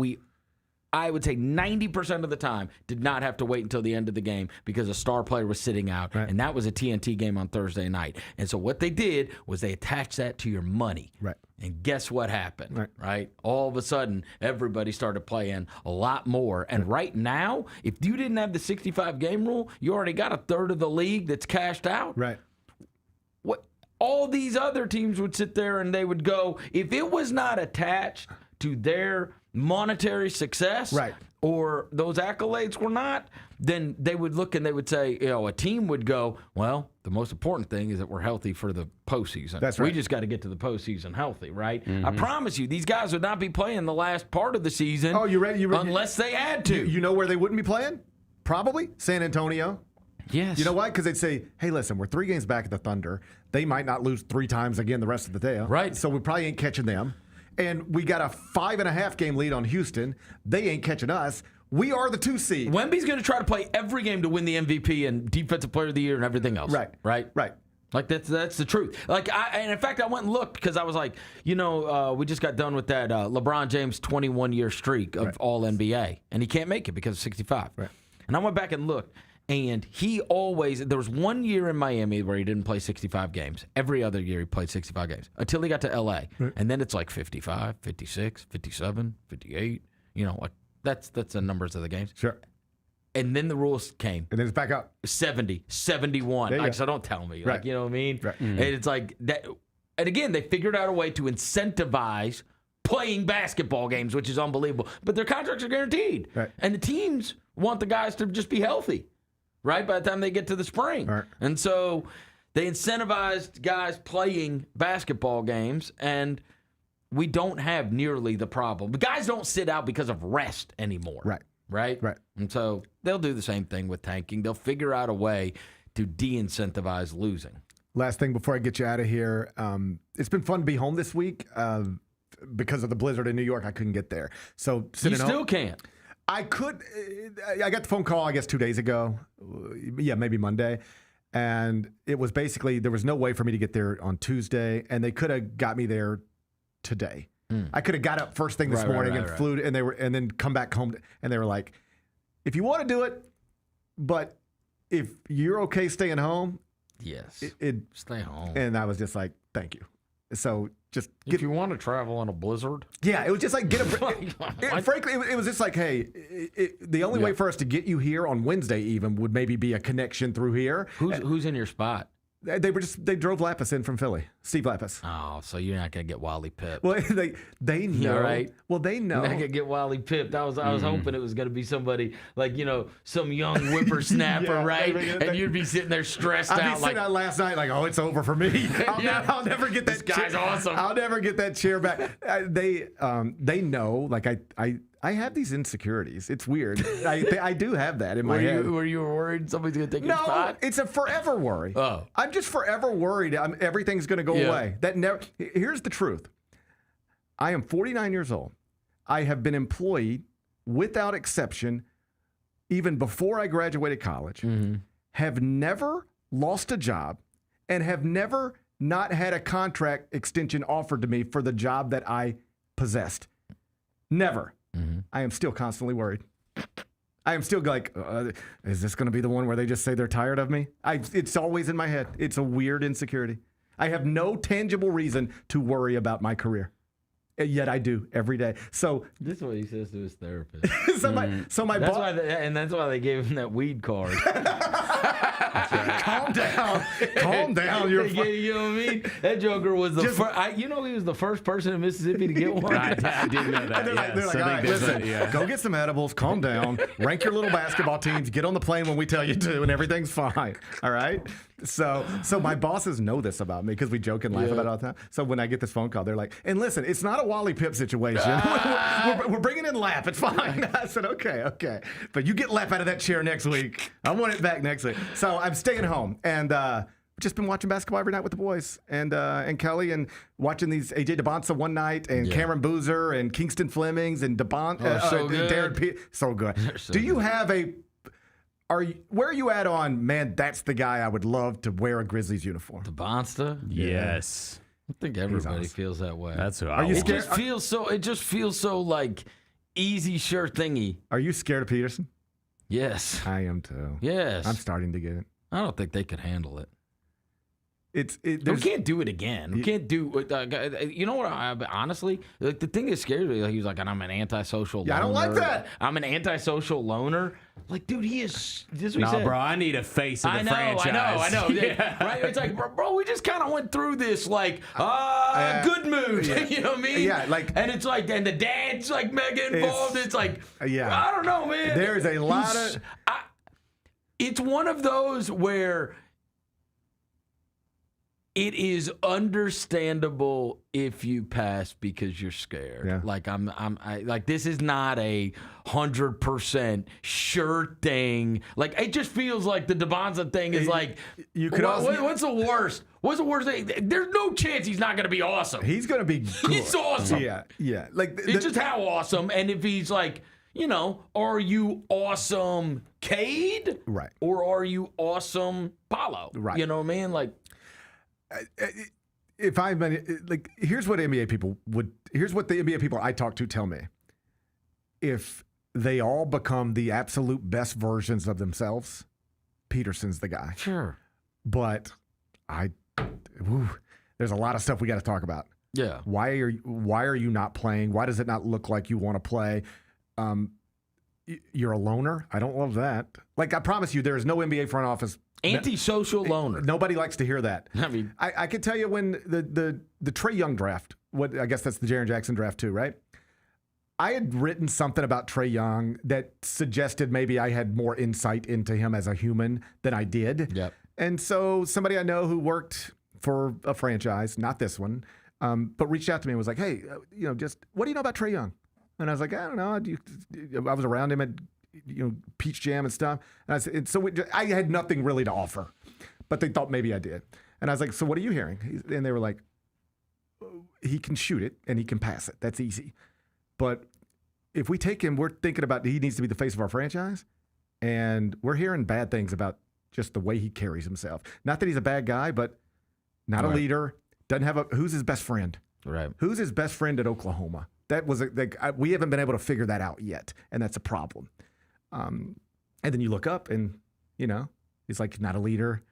I would say 90% of the time did not have to wait until the end of the game because a star player was sitting out, and that was a TNT game on Thursday night. And so what they did was they attached that to your money. Right. And guess what happened, right? All of a sudden, everybody started playing a lot more. And right now, if you didn't have the 65-game rule, you already got a third of the league that's cashed out. Right. All these other teams would sit there and they would go, if it was not attached to their monetary success, or those accolades were not, then they would look and they would say, a team would go, well, the most important thing is that we're healthy for the postseason. That's right. We just got to get to the postseason healthy, right? I promise you, these guys would not be playing the last part of the season. Oh, you ready? Unless they had to. You know where they wouldn't be playing? Probably San Antonio. Yes. You know why? Because they'd say, hey, listen, we're 3 games back at the Thunder. They might not lose 3 times again the rest of the day. Right. So we probably ain't catching them. And we got a 5.5-game lead on Houston. They ain't catching us. We are the 2 seed. Wemby's going to try to play every game to win the MVP and Defensive Player of the Year and everything else. Right. Like that's the truth. And in fact, I went and looked because I was like, we just got done with that LeBron James 21-year streak of All NBA, and he can't make it because of 65. Right. And I went back and looked. And there was 1 year in Miami where he didn't play 65 games. Every other year he played 65 games until he got to L.A. Right. And then it's like 55, 56, 57, 58. That's the numbers of the games. Sure. And then the rules came. And then it's back up. 70, 71. So don't tell me. Right. You know what I mean? Right. And it's like that. And again, they figured out a way to incentivize playing basketball games, which is unbelievable. But their contracts are guaranteed. Right. And the teams want the guys to just be healthy. Right, by the time they get to the spring. Right. And so they incentivized guys playing basketball games, and we don't have nearly the problem. The guys don't sit out because of rest anymore. Right? And so they'll do the same thing with tanking. They'll figure out a way to de-incentivize losing. Last thing before I get you out of here, it's been fun to be home this week. Because of the blizzard in New York, I couldn't get there. So you still can't. I got the phone call, I guess, 2 days ago. Yeah, maybe Monday. And it was basically, there was no way for me to get there on Tuesday, and they could have got me there today. I could have got up first thing this morning and flew, and then come back home, and they were like, if you want to do it, but if you're okay staying home, yes, stay home. And I was just like, thank you. So just if you want to travel in a blizzard. Yeah, it was just like frankly, it was just like, hey, the only way for us to get you here on Wednesday even would maybe be a connection through here. Who's in your spot? They drove Lapis in from Philly, Steve Lapis. Oh, so you're not gonna get Wally pipped. Well, they know. Right? Well, they know. You're not gonna get Wally pipped. I was hoping it was gonna be somebody like some young whippersnapper, right? And you'd be sitting there stressed out. I'd be sitting out last night like, oh, it's over for me. I'll never get that. This guy's awesome. I'll never get that chair back. They know. Like I have these insecurities. It's weird. I do have that in my head. Were you worried somebody's going to take your spot? No, it's a forever worry. Oh. I'm just forever worried everything's going to go away. Here's the truth. I am 49 years old. I have been employed without exception even before I graduated college, have never lost a job, and have never not had a contract extension offered to me for the job that I possessed. Never. I am still constantly worried. I am still like, is this going to be the one where they just say they're tired of me? It's always in my head. It's a weird insecurity. I have no tangible reason to worry about my career. Yet I do every day. So this is what he says to his therapist. so my that's boss, why that's why they gave him that weed card. Calm down. Calm down. You're You know what I mean? That joker was the first. He was the first person in Mississippi to get one. I didn't know that. They're like, all right, listen, go get some edibles, calm down, rank your little basketball teams, get on the plane when we tell you to, and everything's fine. All right? So my bosses know this about me because we joke and laugh about it all the time. So when I get this phone call, they're like, and listen, it's not a Wally Pipp situation. We're bringing in Lap. It's fine. I said, okay. But you get Lap out of that chair next week. I want it back next week. So I'm staying home and just been watching basketball every night with the boys and Kelly and watching these AJ Dybantsa one night and Cameron Boozer and Kingston Flemings and Darren P. So good. Do you have where are you at on, man, that's the guy I would love to wear a Grizzlies uniform? Dybantsa? Yes. I think everybody feels that way. That's who I Are you want. scared? It just feels so like easy, sure thingy. Are you scared of Peterson? Yes. I am too. Yes. I'm starting to get it. I don't think they could handle it. We can't do it again. We can't do. You know what? Honestly, like the thing that scares me, he was like, "I'm an antisocial loner." I don't like that. I'm an antisocial loner. Like, dude, he is. This is what he said. Bro, I need a face of the franchise. I know. Yeah. Right? It's like, bro, we just kind of went through this, like, good mood. Yeah. You know what I mean? Yeah, like, and it's like, and the dad's like mega involved. It's like, I don't know, man. There's a lot of. It's one of those where. It is understandable if you pass because you're scared. Yeah. Like like this is not a 100% sure thing. Like it just feels like the Dybantsa thing is like. You could what's the worst? What's the worst thing? There's no chance he's not going to be awesome. He's going to be good. He's awesome. Yeah. Like it's just how awesome. And if he's like, are you awesome, Cade? Right. Or are you awesome, Paulo? Right. You know what I mean? Like. If I'm like, here's what the NBA people I talk to tell me. If they all become the absolute best versions of themselves, Peterson's the guy. Sure. But there's a lot of stuff we got to talk about. Yeah. Why are you not playing? Why does it not look like you want to play? You're a loner. I don't love that. Like, I promise you, there is no NBA front office. Antisocial loner. Nobody likes to hear that. I mean, I can tell you when the Trae Young draft, I guess that's the Jaren Jackson draft too, right? I had written something about Trae Young that suggested maybe I had more insight into him as a human than I did. Yep. And so somebody I know who worked for a franchise, not this one, but reached out to me and was like, hey, just what do you know about Trae Young? And I was like, I don't know. I was around him at Peach Jam and stuff. And I said, I had nothing really to offer, but they thought maybe I did. And I was like, so what are you hearing? And they were like, he can shoot it and he can pass it. That's easy. But if we take him, we're thinking about he needs to be the face of our franchise. And we're hearing bad things about just the way he carries himself. Not that he's a bad guy, but not a leader. Doesn't have who's his best friend? Right. Who's his best friend at Oklahoma? That was we haven't been able to figure that out yet, and that's a problem. And then you look up, and he's like not a leader,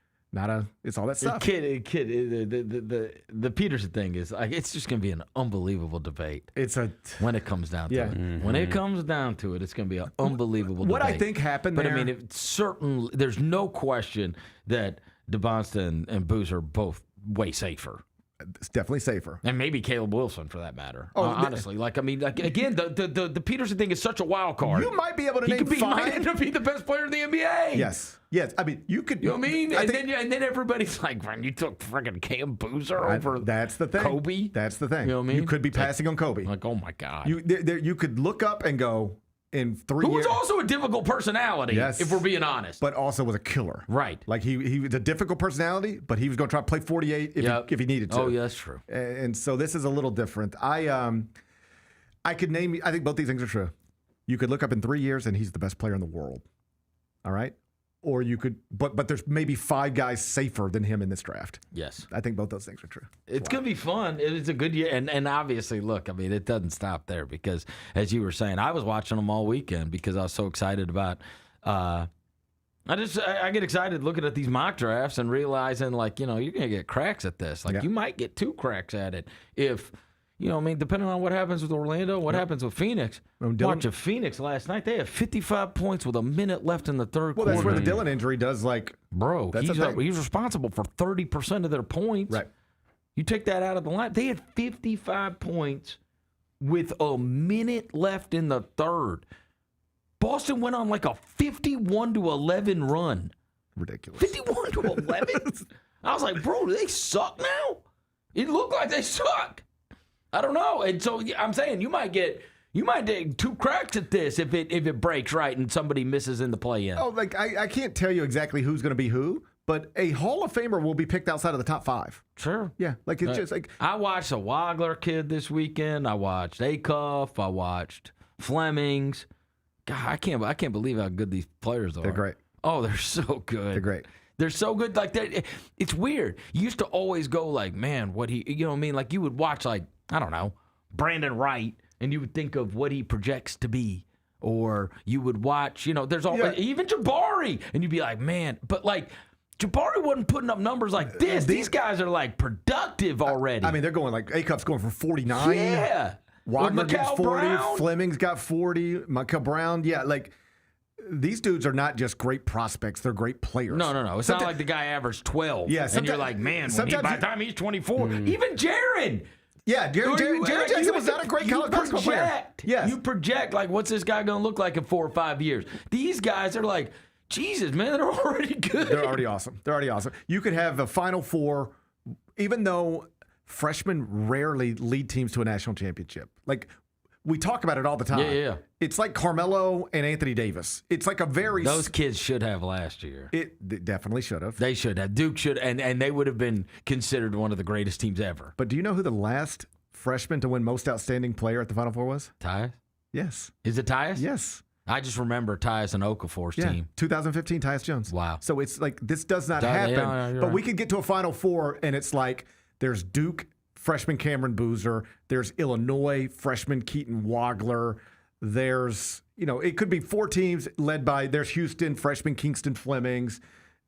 it's all that stuff. The Peterson thing is like it's just gonna be an unbelievable debate. When it comes down to it. Mm-hmm. When it comes down to it, it's gonna be an unbelievable what debate. I think happened but there. I mean, there's no question that Dybantsa and Boozer are both way safer. It's definitely safer. And maybe Caleb Wilson, for that matter. Honestly. Again, the Peterson thing is such a wild card. You might be able to name He might end up being the best player in the NBA. Yes. I mean, you could. You know what I mean? And then everybody's like, man, you took freaking Cam Boozer over that's the thing. Kobe. That's the thing. You know what I mean? You could be passing on Kobe. Like, oh, my God. You could look up and go, in 3 years. Who was also a difficult personality, yes, if we're being honest. But also was a killer. Right. Like he was a difficult personality, but he was going to try to play 48 if he needed to. Oh, yeah, that's true. And so this is a little different. I could name, I think both these things are true. You could look up in 3 years and he's the best player in the world. All right? Or you could, but there's maybe 5 guys safer than him in this draft. Yes. I think both those things are true. It's going to be fun. It's a good year. And obviously, look, I mean, it doesn't stop there because, as you were saying, I was watching them all weekend because I was so excited about I get excited looking at these mock drafts and realizing, like, you're going to get cracks at this. Like, you might get 2 cracks at it if, You know what I mean? Depending on what happens with Orlando, what happens with Phoenix. Watching Phoenix last night, they had 55 points with a minute left in the third quarter. Well, that's where the Dillon injury does, like... Bro, he's responsible for 30% of their points. Right. You take that out of the line. They had 55 points with a minute left in the third. Boston went on like a 51-11 run. Ridiculous. 51-11? I was like, bro, do they suck now? It looked like they suck. I don't know. And so I'm saying you might take 2 cracks at this if it breaks right and somebody misses in the play-in. Oh, like I can't tell you exactly who's going to be who, but a Hall of Famer will be picked outside of the top 5. Sure. Yeah, like it's just like I watched a Wagler kid this weekend. I watched Acuff. I watched Flemings. God, I can't believe how good these players are. They're great. Oh, they're so good. They're great. They're so good. Like it's weird. You used to always go like, man, you know what I mean? Like you would watch like, I don't know, Brandon Wright, and you would think of what he projects to be. Or you would watch, there's even Jabari, and you'd be like, man, but like Jabari wasn't putting up numbers like this. These guys are like productive already. I mean, they're going like Acuff's going for 49. Yeah. Wagner gets 40. Brown. Fleming's got 40. Michael Brown. Yeah, like these dudes are not just great prospects; they're great players. No. It's not like the guy averaged 12. Yeah, and you're like, man, by the time he's 24, even Jaron. Yeah, Jaron Jackson was not a great college basketball player. Yes. You project, like, what's this guy going to look like in 4 or 5 years? These guys are like, Jesus, man, they're already good. They're already awesome. You could have a Final Four, even though freshmen rarely lead teams to a national championship. Like, we talk about it all the time. Yeah. It's like Carmelo and Anthony Davis. It's like a very... Those kids should have last year. It definitely should have. They should have. Duke should, and they would have been considered one of the greatest teams ever. But do you know who the last freshman to win Most Outstanding Player at the Final Four was? Tyus? Yes. Is it Tyus? Yes. I just remember Tyus and Okafor's team. 2015, Tyus Jones. Wow. So it's like, this does not happen. But we could get to a Final Four, and it's like, there's Duke freshman Cameron Boozer. There's Illinois freshman Keaton Wagler. There's, it could be 4 teams led by, there's Houston freshman Kingston Flemings.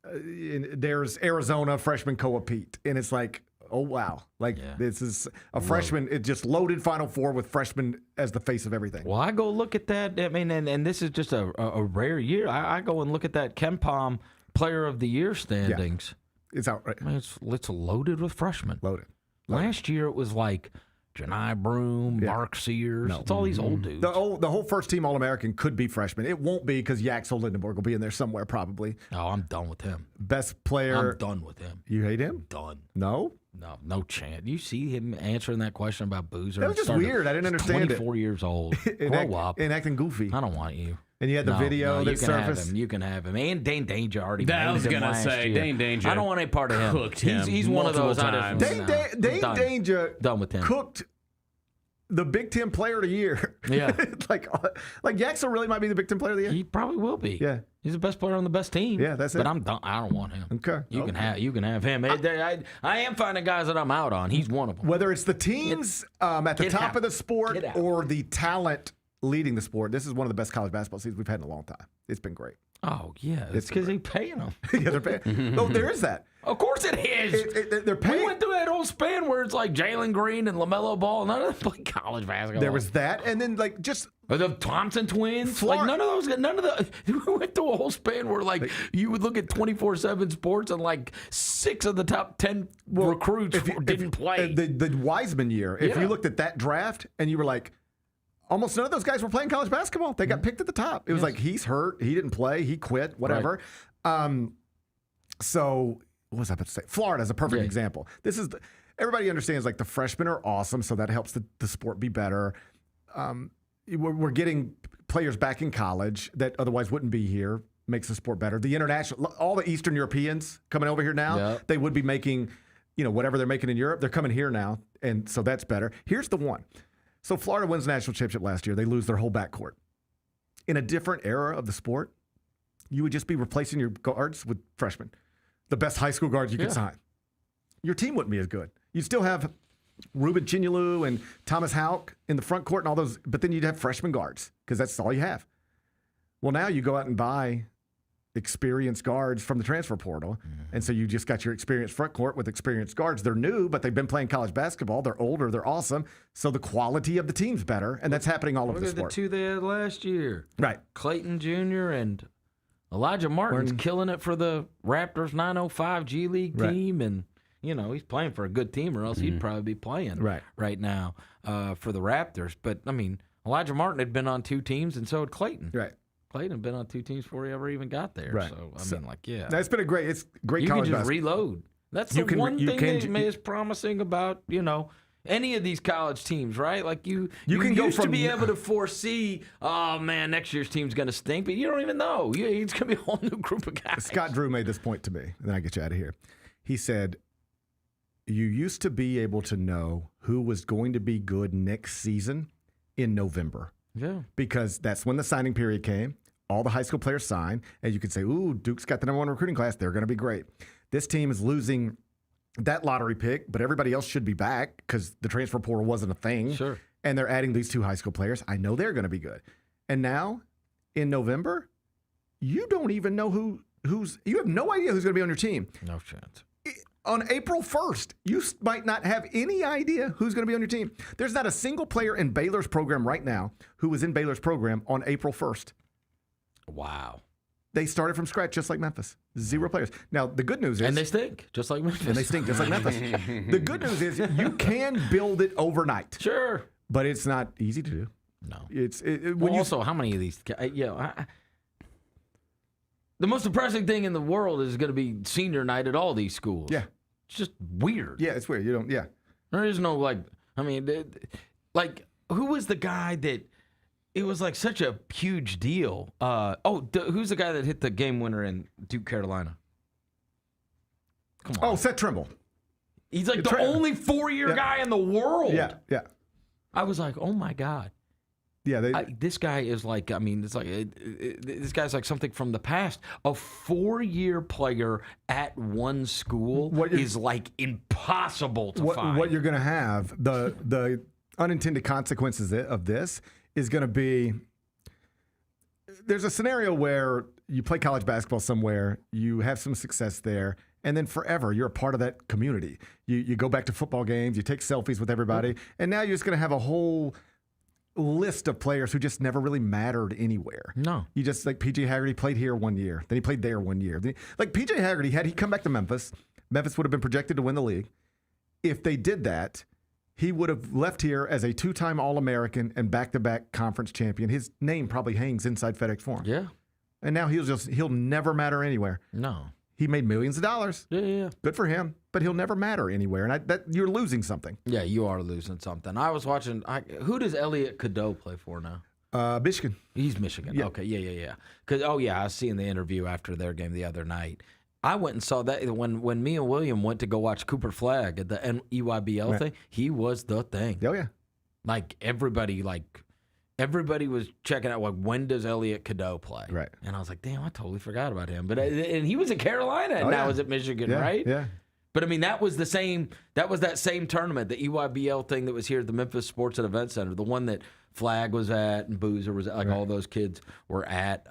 There's Arizona freshman Koa Pete. And it's like, oh, wow. Like, this is a freshman. It just loaded Final Four with freshmen as the face of everything. Well, I go look at that. I mean, and this is just a rare year. I go and look at that KenPom Player of the Year standings. Yeah. It's outright. I mean, it's loaded with freshmen. Loaded. Last year it was like Janai Broom, Mark Sears. It's all these old dudes. The whole first team All-American could be freshmen. It won't be because Yaxel Lindenberg will be in there somewhere probably. Oh, I'm done with him. Best player. I'm done with him. You hate him? Done. No? No chance. You see him answering that question about Boozer? That was just weird. I didn't understand it. 24 years old. Grow up. And acting goofy. I don't want you. And you had the video that surfaced. You can have him. And Dane Danger already. I was gonna say Dane Danger. I don't want any part of him. Cooked him. He's one of those. Times. Dane Danger done with him. Cooked the Big Ten Player of the Year. Yeah. like Yaxel really might be the Big Ten Player of the Year. He probably will be. Yeah. He's the best player on the best team. Yeah, that's it. But I'm done. I don't want him. Okay. You can have him. I am finding guys that I'm out on. He's one of them. Whether it's the teams at the top of the sport or the talent leading the sport, this is one of the best college basketball seasons we've had in a long time. It's been great. Oh, yeah. It's because they're paying them. Yeah, they're paying. No, there is that. Of course it is. They're paying. We went through that whole span where it's like Jalen Green and LaMelo Ball. None of them play college basketball. There was that. And then, like, just... Or the Thompson twins. We went through a whole span where, like you would look at 24/7 Sports and, like, 6 of the top 10 recruits didn't play. The Wiseman year, if you looked at that draft and you were like, almost none of those guys were playing college basketball. They got picked at the top. It was like, he's hurt. He didn't play. He quit. Whatever. Right. So what was I about to say? Florida is a perfect example. This is everybody understands, like, the freshmen are awesome, so that helps the sport be better. We're getting players back in college that otherwise wouldn't be here. Makes the sport better. The international, all the Eastern Europeans coming over here now, they would be making, whatever they're making in Europe, they're coming here now, and so that's better. Here's the one. So Florida wins the national championship last year. They lose their whole backcourt. In a different era of the sport, you would just be replacing your guards with freshmen. The best high school guards you could sign. Your team wouldn't be as good. You'd still have Ruben Chinyelu and Thomas Houck in the front court and all those, but then you'd have freshman guards because that's all you have. Well, now you go out and buy experienced guards from the transfer portal. And so you just got your experienced front court with experienced guards. They're new, but they've been playing college basketball. They're older. They're awesome. So the quality of the team's better, and that's happening all over the Look at sport. the two they had last year. Right. Clayton Jr. and Elijah Martin's killing it for the Raptors 905 G League team. And, he's playing for a good team, or else he'd probably be playing right now for the Raptors. But, I mean, Elijah Martin had been on 2 teams, and so had Clayton. Right. Clayton had been on 2 teams before he ever even got there. Right. So, yeah. It's been great You college can just basketball. reload. That's the one thing that is promising about, any of these college teams, right? Like you can go used to from- be able to foresee, oh man, next year's team's going to stink, but you don't even know. It's going to be a whole new group of guys. Scott Drew made this point to me, and then I get you out of here. He said, you used to be able to know who was going to be good next season in November. Yeah. Because that's when the signing period came. All the high school players sign, and you could say, ooh, Duke's got the #1 recruiting class. They're going to be great. This team is losing that lottery pick, but everybody else should be back because the transfer portal wasn't a thing. Sure. And they're adding these 2 high school players. I know they're going to be good. And now, in November, you don't even know you have no idea who's going to be on your team. No chance. On April 1st, you might not have any idea who's going to be on your team. There's not a single player in Baylor's program right now who was in Baylor's program on April 1st. Wow. They started from scratch just like Memphis. 0 players. Now, the good news is... And they stink, just like Memphis. And they stink just like Memphis. The good news is you can build it overnight. Sure. But it's not easy to do. No. Also, how many of these... the most depressing thing in the world is going to be senior night at all these schools. Yeah. It's just weird. Yeah, it's weird. There is no, who was the guy that... It was like such a huge deal. Who's the guy that hit the game winner in Duke, Carolina? Come on. Oh, Seth Trimble. He's like the only 4-year guy in the world. Yeah. I was like, oh my God. Yeah. This guy is like, this guy's like something from the past. A 4-year player at one school is like impossible to find. What you're going to have, the unintended consequences of this is going to be, there's a scenario where you play college basketball somewhere, you have some success there, and then forever you're a part of that community. You go back to football games, you take selfies with everybody, and now you're just going to have a whole list of players who just never really mattered anywhere. No. You just, like PJ Haggerty played here 1 year, then he played there 1 year. Like PJ Haggerty, had he come back to Memphis would have been projected to win the league. If they did that, he would have left here as a 2-time All-American and back-to-back conference champion. His name probably hangs inside FedEx Forum. Yeah. And now he'll never matter anywhere. No. He made millions of dollars. Yeah. Good for him, but he'll never matter anywhere. And you're losing something. Yeah, you are losing something. I was watching. Who does Elliot Cadeau play for now? Michigan. He's Michigan. Yeah. Okay. Yeah. Because I was seeing the interview after their game the other night. I went and saw that when me and William went to go watch Cooper Flagg at the EYBL thing. He was the thing. Oh yeah. Like everybody was checking out. Like, when does Elliot Cadeau play? Right. And I was like, damn, I totally forgot about him. But and he was at Carolina and now is at Michigan, right? Yeah. But I mean, that was that same tournament, the EYBL thing that was here at the Memphis Sports and Event Center, the one that Flagg was at and Boozer was at, all those kids were at.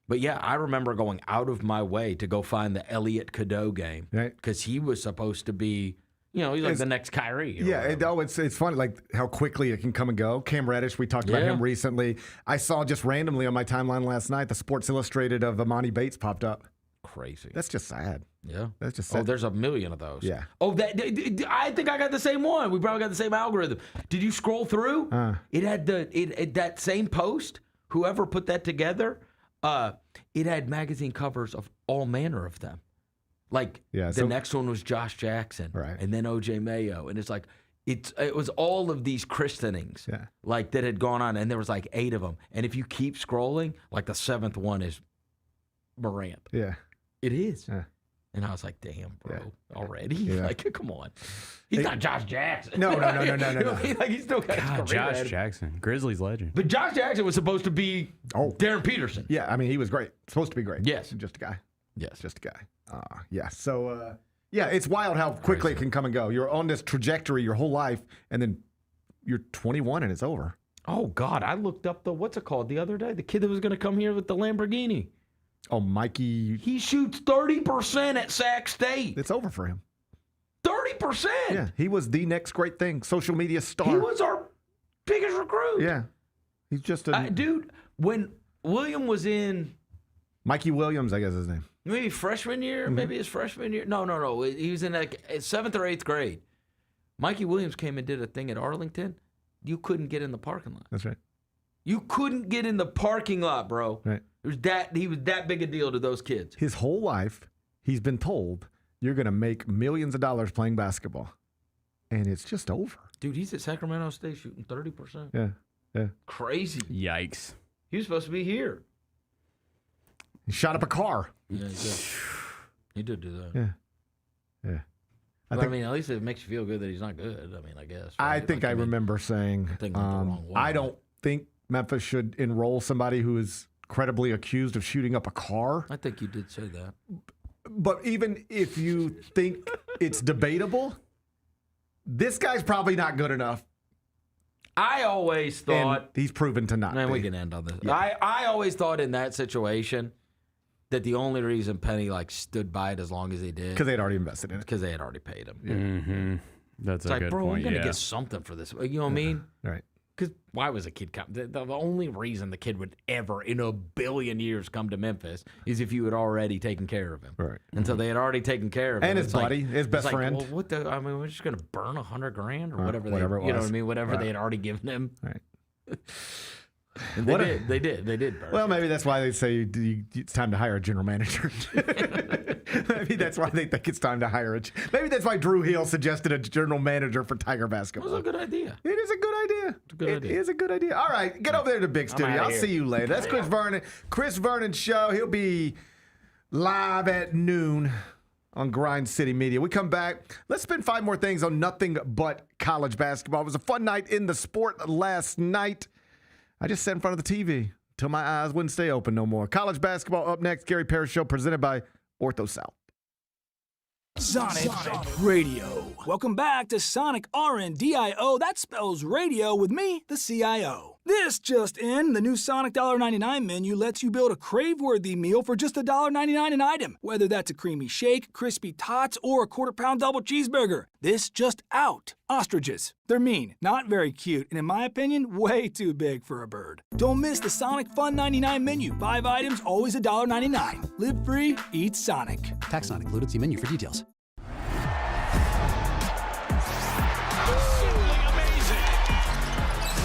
But yeah, I remember going out of my way to go find the Elliot Cadeau game because he was supposed to be, he's like the next Kyrie. Yeah, it's funny like how quickly it can come and go. Cam Reddish, we talked about him recently. I saw just randomly on my timeline last night the Sports Illustrated of Amani Bates popped up. Crazy. That's just sad. Yeah, that's just sad. Oh, there's a million of those. Yeah. Oh, I think I got the same one. We probably got the same algorithm. Did you scroll through? It had that same post. Whoever put that together. It had magazine covers of all manner of them. Like the next one was Josh Jackson, and then OJ Mayo, and it's like it was all of these christenings, like that had gone on, and there was like 8 of them. And if you keep scrolling, like the 7th one is Morant. Yeah, it is. Yeah. And I was like, damn, bro, already? Yeah. Like, come on. He's not Josh Jackson. No. Like, he's still got his career Josh ahead. Jackson, Grizzlies legend. But Josh Jackson was supposed to be Darren Peterson. Yeah, I mean, he was great. Supposed to be great. Yes. Just a guy. Yes. Just a guy. Yeah. So, it's wild how quickly it can come and go. You're on this trajectory your whole life, and then you're 21 and it's over. Oh, God. I looked up what's it called the other day? The kid that was going to come here with the Lamborghini. Oh, Mikey. He shoots 30% at Sac State. It's over for him. 30%. Yeah, he was the next great thing. Social media star. He was our biggest recruit. Yeah. He's just a... dude, when William was in... Mikey Williams, I guess his name. Maybe freshman year? Maybe his freshman year? No. He was in like 7th or 8th grade. Mikey Williams came and did a thing at Arlington. You couldn't get in the parking lot. That's right. You couldn't get in the parking lot, bro. Right. He was that big a deal to those kids. His whole life, he's been told, you're going to make millions of dollars playing basketball. And it's just over. Dude, he's at Sacramento State shooting 30%. Yeah. Crazy. Yikes. He was supposed to be here. He shot up a car. Yeah, he did. He did do that. Yeah. But I mean, at least it makes you feel good that he's not good. I mean, I guess. I right? think I remember saying, I don't think Memphis should enroll somebody who is credibly accused of shooting up a car. I think you did say that. But even if you think it's debatable, this guy's probably not good enough. I always thought... And he's proven to not be. We can end on this. Yeah. I always thought in that situation that the only reason Penny stood by it as long as he did... Because they had already invested in it. Because they had already paid him. Yeah. Mm-hmm. That's a good bro, point. I'm going to get something for this. You know what I mean? Right. Because why was a kid come? The only reason the kid would ever, in a billion years, come to Memphis is if you had already taken care of him. Right. And so they had already taken care of him. And his buddy, his best friend. Well, what the? I mean, we're just going to burn $100,000 or whatever. Whatever it was. You know what I mean? Whatever Right. they had already given him. Right. And they did. Burn. Well, maybe that's why they say it's time to hire a general manager. Maybe that's why they think it's time to hire maybe that's why Drew Hill suggested a general manager for Tiger basketball. It was a good idea. It is a good idea. It is a good idea. All right, get over there to the big studio. I'll see you later. That's Chris Vernon. Chris Vernon's show. He'll be live at noon on Grind City Media. We come back. Let's spend 5 more things on nothing but college basketball. It was a fun night in the sport last night. I just sat in front of the TV till my eyes wouldn't stay open no more. College basketball up next. Gary Parrish Show presented by Ortho South. Sonic Radio. Welcome back to Sonic RNDIO. That spells radio with me, the CIO. This just in, the new Sonic $1.99 menu lets you build a crave-worthy meal for just $1.99 an item. Whether that's a creamy shake, crispy tots, or a quarter-pound double cheeseburger. This just out. Ostriches. They're mean, not very cute, and in my opinion, way too big for a bird. Don't miss the Sonic Fun 99 menu. 5 items, always $1.99. Live free, eat Sonic. Tax not included. See menu for details. Simply amazing.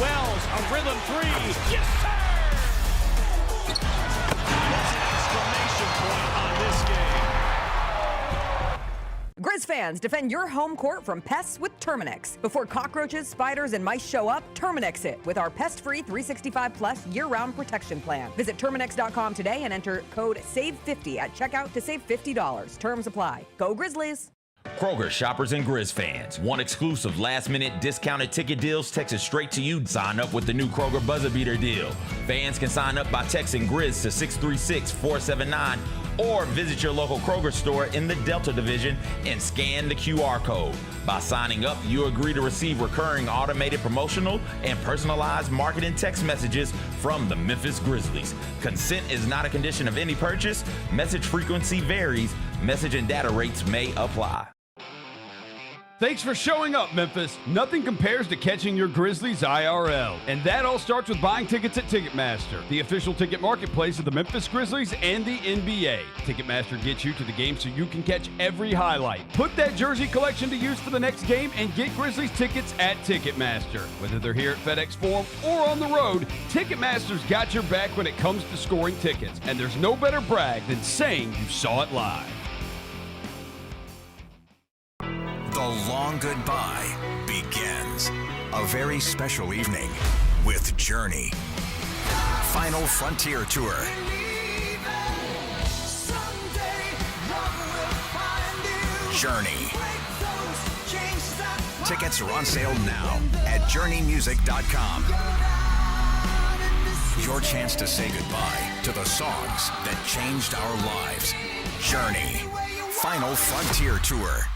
Wells, a rhythm 3. Yes, sir! That's an exclamation point on this game. Grizz fans, defend your home court from pests with Terminix. Before cockroaches, spiders, and mice show up, Terminix it with our pest-free 365-plus year-round protection plan. Visit Terminix.com today and enter code SAVE50 at checkout to save $50. Terms apply. Go Grizzlies! Kroger shoppers and Grizz fans. Want exclusive last-minute discounted ticket deals texted straight to you? Sign up with the new Kroger Buzzer Beater deal. Fans can sign up by texting Grizz to 636-479 or visit your local Kroger store in the Delta Division and scan the QR code. By signing up, you agree to receive recurring automated promotional and personalized marketing text messages from the Memphis Grizzlies. Consent is not a condition of any purchase. Message frequency varies. Message and data rates may apply. Thanks for showing up, Memphis. Nothing compares to catching your Grizzlies IRL. And that all starts with buying tickets at Ticketmaster, the official ticket marketplace of the Memphis Grizzlies and the NBA. Ticketmaster gets you to the game so you can catch every highlight. Put that jersey collection to use for the next game and get Grizzlies tickets at Ticketmaster. Whether they're here at FedEx Forum or on the road, Ticketmaster's got your back when it comes to scoring tickets. And there's no better brag than saying you saw it live. The long goodbye begins. A very special evening with Journey. Final Frontier Tour. Journey. Tickets are on sale now at journeymusic.com. Your chance to say goodbye to the songs that changed our lives. Journey. Final Frontier Tour.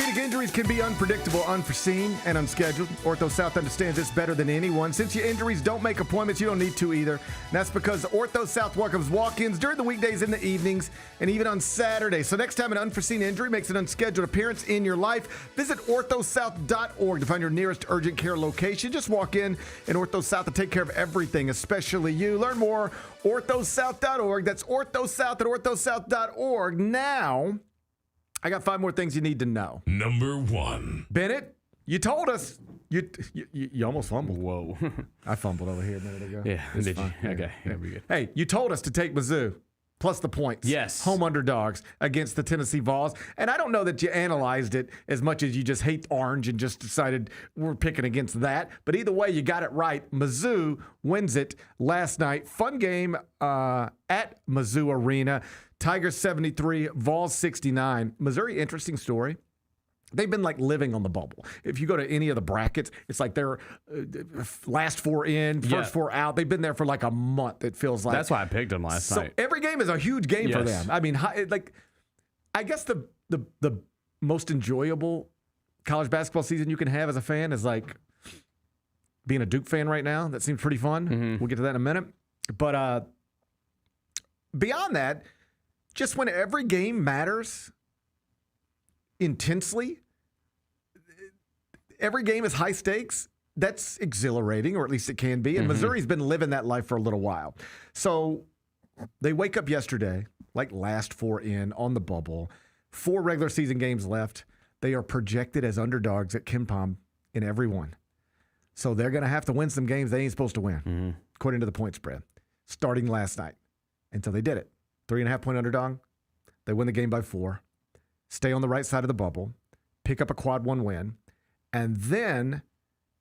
Orthopedic injuries can be unpredictable, unforeseen, and unscheduled. Ortho South understands this better than anyone. Since your injuries don't make appointments, you don't need to either. And that's because Ortho South welcomes walk-ins during the weekdays in the evenings and even on Saturdays. So next time an unforeseen injury makes an unscheduled appearance in your life, visit orthosouth.org to find your nearest urgent care location. Just walk in, and Ortho South will take care of everything, especially you. Learn more, orthosouth.org. That's orthosouth at orthosouth.org. Now, I got 5 more things you need to know. Number 1. Bennett, you told us. You almost fumbled. Whoa. I fumbled over here a minute ago. Yeah, It's did fine. you? Okay, here we go. Hey, you told us to take Mizzou plus the points. Yes. Home underdogs against the Tennessee Vols. And I don't know that you analyzed it as much as you just hate Orange and just decided we're picking against that. But either way, you got it right. Mizzou wins it last night. Fun game at Mizzou Arena. Tigers 73, Vols 69. Missouri, interesting story. They've been like living on the bubble. If you go to any of the brackets, it's like they're last 4 in, first 4 out. They've been there for like a month, it feels like. That's why I picked them last night. So every game is a huge game for them. I mean, I guess the most enjoyable college basketball season you can have as a fan is like being a Duke fan right now. That seems pretty fun. Mm-hmm. We'll get to that in a minute. But beyond that, just when every game matters intensely, every game is high stakes, that's exhilarating, or at least it can be. And Missouri's been living that life for a little while. So they wake up yesterday, like last 4 in on the bubble, 4 regular season games left. They are projected as underdogs at KenPom in every one. So they're going to have to win some games they ain't supposed to win, according to the point spread, starting last night. And so they did it. 3.5-point underdog. They win the game by 4. Stay on the right side of the bubble. Pick up a quad 1 win. And then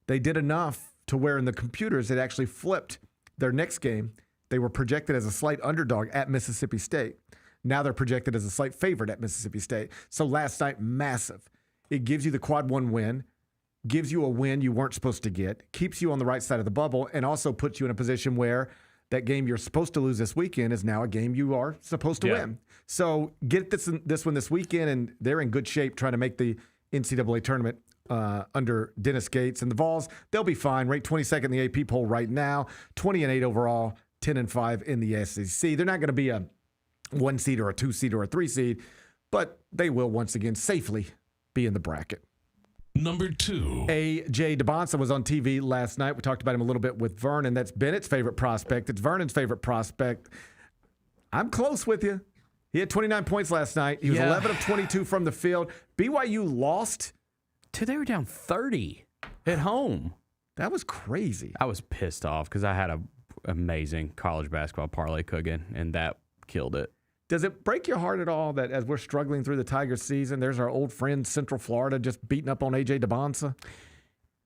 they did enough to where in the computers it actually flipped their next game. They were projected as a slight underdog at Mississippi State. Now they're projected as a slight favorite at Mississippi State. So last night, massive. It gives you the quad 1 win, gives you a win you weren't supposed to get, keeps you on the right side of the bubble, and also puts you in a position where that game you're supposed to lose this weekend is now a game you are supposed to win. So get this one this weekend, and they're in good shape trying to make the NCAA tournament under Dennis Gates. And the Vols, they'll be fine. Ranked 22nd in the AP poll right now, 20-8 overall, 10-5 in the SEC. They're not going to be a 1 seed or a 2 seed or a 3 seed, but they will once again safely be in the bracket. Number 2. A.J. Dybantsa was on TV last night. We talked about him a little bit with Vernon. That's Bennett's favorite prospect. It's Vernon's favorite prospect. I'm close with you. He had 29 points last night. He was 11 of 22 from the field. BYU lost. Dude, they were down 30 at home. That was crazy. I was pissed off because I had an amazing college basketball parlay cooking, and that killed it. Does it break your heart at all that as we're struggling through the Tigers season, there's our old friend Central Florida just beating up on A.J. Dybantsa?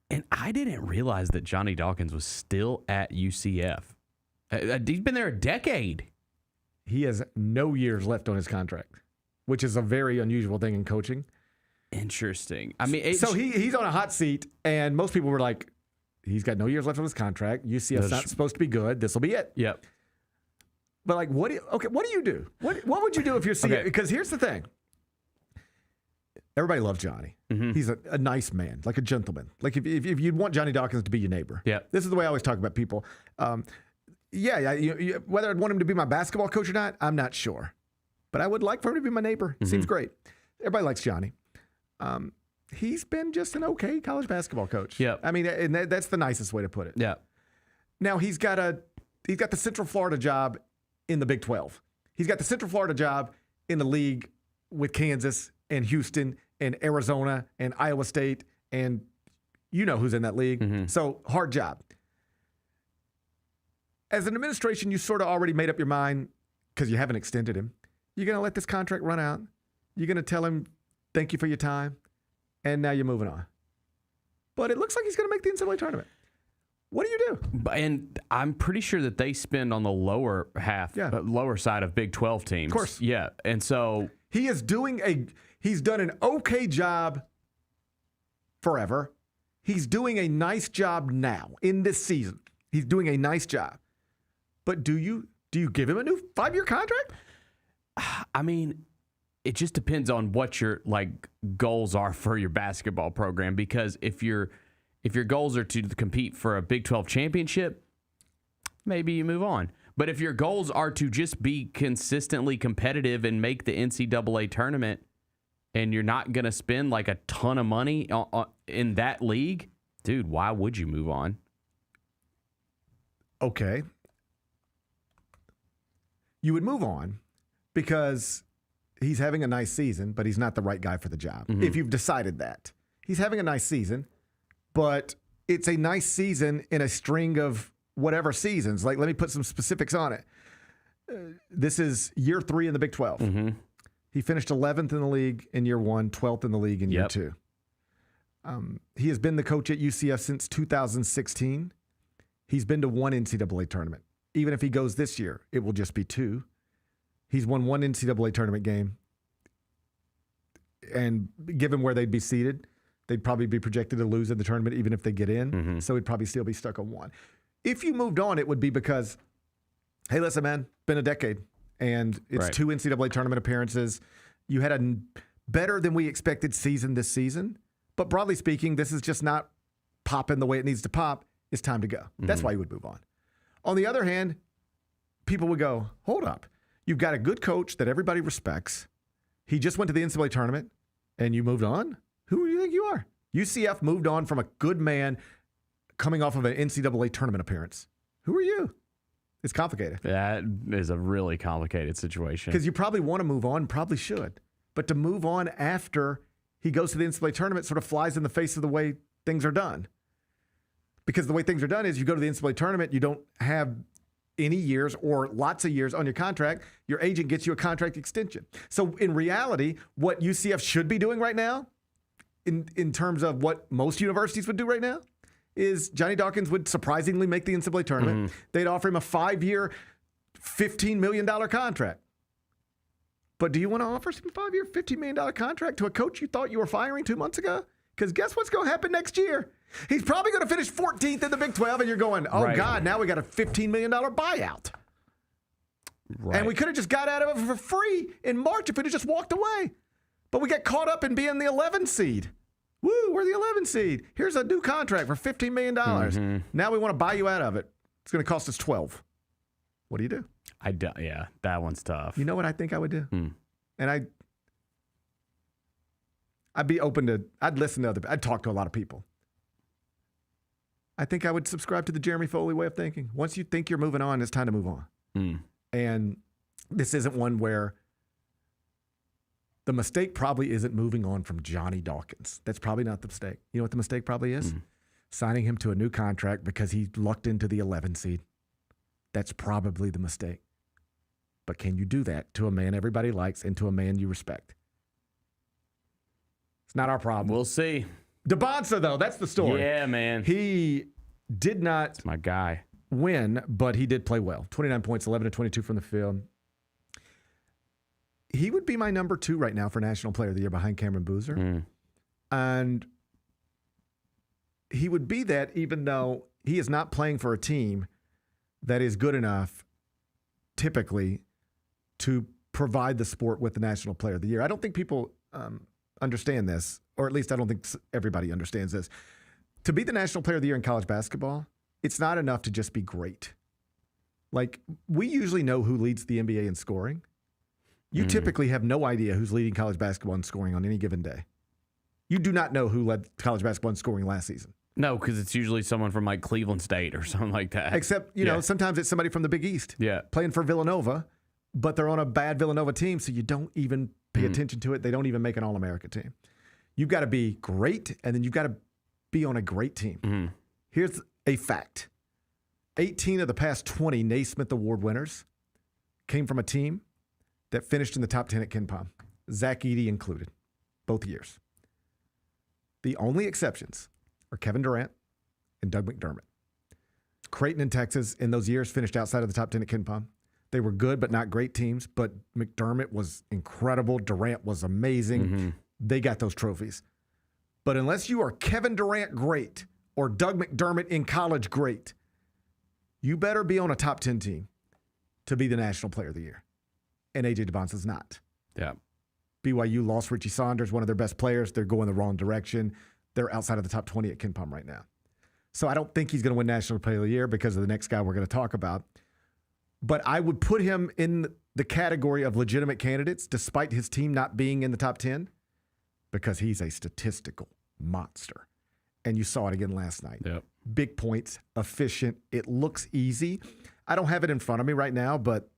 And I didn't realize that Johnny Dawkins was still at UCF. He's been there a decade. He has no years left on his contract, which is a very unusual thing in coaching. Interesting. I mean, so he's on a hot seat, and most people were like, he's got no years left on his contract. UCF's not supposed to be good. This will be it. Yep. But like, what do you do? What would you do if you're CF? Because here's the thing. Everybody loves Johnny. He's a nice man, like a gentleman. Like if you'd want Johnny Dawkins to be your neighbor. Yeah. This is the way I always talk about people. Whether I'd want him to be my basketball coach or not, I'm not sure. But I would like for him to be my neighbor. Seems great. Everybody likes Johnny. He's been just an okay college basketball coach. Yeah. I mean, and that's the nicest way to put it. Yeah. Now he's got the Central Florida job in the Big 12. He's got the Central Florida job in the league with Kansas and Houston and Arizona and Iowa State, and you know who's in that league. So hard job. As an administration, you sort of already made up your mind because you haven't extended him. You're going to let this contract run out. You're going to tell him, thank you for your time, and now you're moving on. But it looks like he's going to make the NCAA tournament. What do you do? And I'm pretty sure that they spend on the lower lower side of Big 12 teams. Of course. Yeah. And so he's done an okay job forever. He's doing a nice job now in this season. He's doing a nice job. But do you give him a new 5-year contract? I mean, it just depends on what your goals are for your basketball program. Because if your goals are to compete for a Big 12 championship, maybe you move on. But if your goals are to just be consistently competitive and make the NCAA tournament, and you're not going to spend a ton of money in that league, dude, why would you move on? Okay. You would move on because he's having a nice season, but he's not the right guy for the job. Mm-hmm. If you've decided that. He's having a nice season, but it's a nice season in a string of whatever seasons. Let me put some specifics on it. This is year 3 in the Big 12. Mm-hmm. He finished 11th in the league in year 1, 12th in the league in year 2. He has been the coach at UCF since 2016. He's been to 1 NCAA tournament. Even if he goes this year, it will just be 2. He's won 1 NCAA tournament game. And given where they'd be seated, they'd probably be projected to lose in the tournament even if they get in. Mm-hmm. So he'd probably still be stuck on 1. If you moved on, it would be because, hey, listen, man, been a decade. And it's Right. 2 NCAA tournament appearances. You had a better than we expected season this season. But broadly speaking, this is just not popping the way it needs to pop. It's time to go. That's why you would move on. On the other hand, people would go, hold up. You've got a good coach that everybody respects. He just went to the NCAA tournament, and you moved on? Who do you think you are? UCF moved on from a good man coming off of an NCAA tournament appearance. Who are you? It's complicated. That is a really complicated situation. Because you probably want to move on, probably should. But to move on after he goes to the NCAA tournament sort of flies in the face of the way things are done. Because the way things are done is you go to the NCAA tournament, you don't have any years or lots of years on your contract. Your agent gets you a contract extension. So in reality, what UCF should be doing right now, in terms of what most universities would do right now, is Johnny Dawkins would surprisingly make the NCAA tournament. They'd offer him a 5-year, $15 million contract. But do you want to offer some 5-year, $15 million contract to a coach you thought you were firing 2 months ago? Because guess what's going to happen next year? He's probably going to finish 14th in the Big 12, and you're going, oh, God, now we got a $15 million buyout. Right. And we could have just got out of it for free in March if we'd have just walked away. But we got caught up in being the 11 seed. Woo, we're the 11 seed. Here's a new contract for $15 million. Now we want to buy you out of it. It's going to cost us 12. What do you do? Yeah, that one's tough. You know what I think I would do? And I'd be open to, I'd listen to I'd talk to a lot of people. I think I would subscribe to the Jeremy Foley way of thinking. Once you think you're moving on, it's time to move on. And this isn't one where the mistake probably isn't moving on from Johnny Dawkins. That's probably not the mistake. You know what the mistake probably is? Signing him to a new contract because he lucked into the 11 seed. That's probably the mistake. But can you do that to a man everybody likes and to a man you respect? It's not our problem. We'll see. Dybantsa, though, that's the story. Yeah, man. He did not That's my guy. win, but he did play well. 29 points, 11 to 22 from the field. He would be my number 2 right now for National Player of the Year behind Cameron Boozer. And he would be that even though he is not playing for a team that is good enough typically to provide the sport with the National Player of the Year. I don't think people understand this, or at least I don't think everybody understands this. To be the National Player of the Year in college basketball, it's not enough to just be great. Like, we usually know who leads the NBA in scoring. You typically have no idea who's leading college basketball in scoring on any given day. You do not know who led college basketball in scoring last season. No, because it's usually someone from Cleveland State or something like that. Except, you know, sometimes it's somebody from the Big East playing for Villanova, but they're on a bad Villanova team, so you don't even pay attention to it. They don't even make an All-America team. You've got to be great, and then you've got to be on a great team. Here's a fact. 18 of the past 20 Naismith Award winners came from a team that finished in the top 10 at KenPom, Zach Edey included, both years. The only exceptions are Kevin Durant and Doug McDermott. Creighton and Texas in those years finished outside of the top 10 at KenPom. They were good but not great teams, but McDermott was incredible. Durant was amazing. They got those trophies. But unless you are Kevin Durant great or Doug McDermott in college great, you better be on a top 10 team to be the National Player of the Year. And A.J. Dybantsa's not. Yeah. BYU lost Richie Saunders, one of their best players. They're going the wrong direction. They're outside of the top 20 at KenPom right now. So I don't think he's going to win National Player of the Year because of the next guy we're going to talk about. But I would put him in the category of legitimate candidates, despite his team not being in the top 10, because he's a statistical monster. And you saw it again last night. Yep. Big points, efficient. It looks easy. I don't have it in front of me right now, but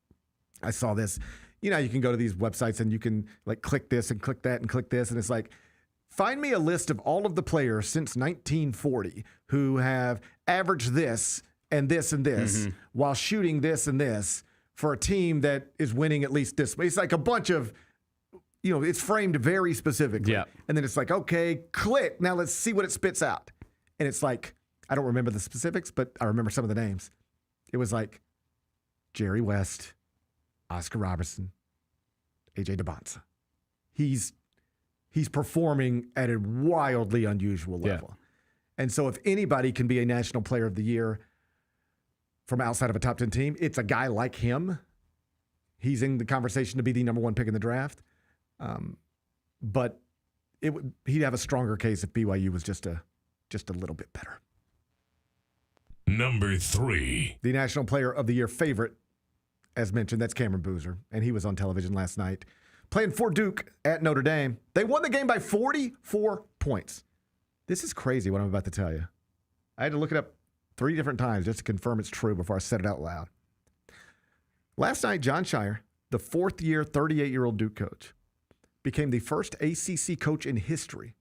I saw this. You know, you can go to these websites and you can like click this and click that and click this. And it's like, find me a list of all of the players since 1940 who have averaged this and this and this while shooting this and this for a team that is winning at least this. It's like a bunch of, you know, it's framed very specifically. Yeah. And then it's like, okay, click. Now let's see what it spits out. And it's like, I don't remember the specifics, but I remember some of the names. It was like Jerry West, Oscar Robertson, AJ Dybantsa. He's performing at a wildly unusual level. Yeah. And so if anybody can be a National Player of the Year from outside of a top 10 team, it's a guy like him. He's in the conversation to be the number one pick in the draft. But he'd have a stronger case if BYU was just a little bit better. Number 3. The National Player of the Year favorite, as mentioned, that's Cameron Boozer. And he was on television last night playing for Duke at Notre Dame. They won the game by 44 points. This is crazy what I'm about to tell you. I had to look it up 3 different times just to confirm it's true before I said it out loud. Last night, John Shire, the 4th-year, 38-year-old Duke coach, became the first ACC coach in history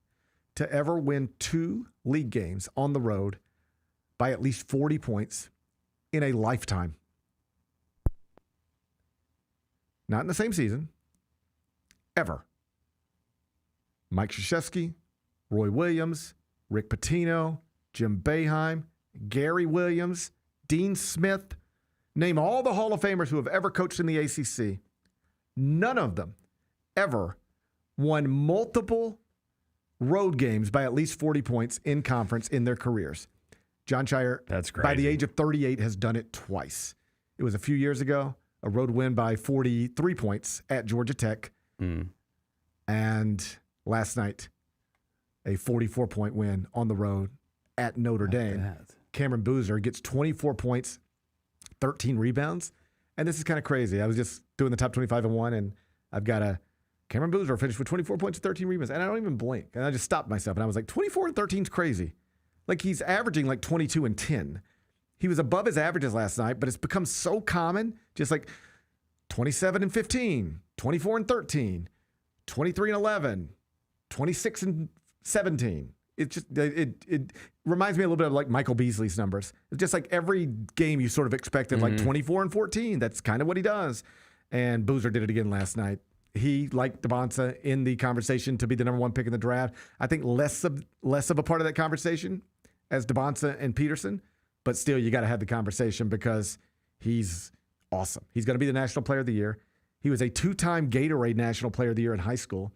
to ever win 2 league games on the road by at least 40 points in a lifetime. Not in the same season, ever. Mike Krzyzewski, Roy Williams, Rick Pitino, Jim Boeheim, Gary Williams, Dean Smith. Name all the Hall of Famers who have ever coached in the ACC. None of them ever won multiple road games by at least 40 points in conference in their careers. John Shire, that's crazy, by the age of 38, has done it twice. It was a few years ago, a road win by 43 points at Georgia Tech. And last night, a 44-point win on the road at Notre Dame. Cameron Boozer gets 24 points, 13 rebounds. And this is kind of crazy. I was just doing the top 25 and 1, and I've got Cameron Boozer finished with 24 points and 13 rebounds. And I don't even blink. And I just stopped myself, and I was like, 24 and 13 is crazy. Like, he's averaging like 22 and 10. He was above his averages last night, but it's become so common, just like 27 and 15, 24 and 13, 23 and 11, 26 and 17. It just it reminds me a little bit of like Michael Beasley's numbers. It's just like every game you sort of expected, like 24 and 14. That's kind of what he does. And Boozer did it again last night. He, like Dybantsa, in the conversation to be the number one pick in the draft. I think less of a part of that conversation as Dybantsa and Peterson, but still you got to have the conversation because he's awesome. He's going to be the National Player of the Year. He was a 2-time Gatorade National Player of the Year in high school.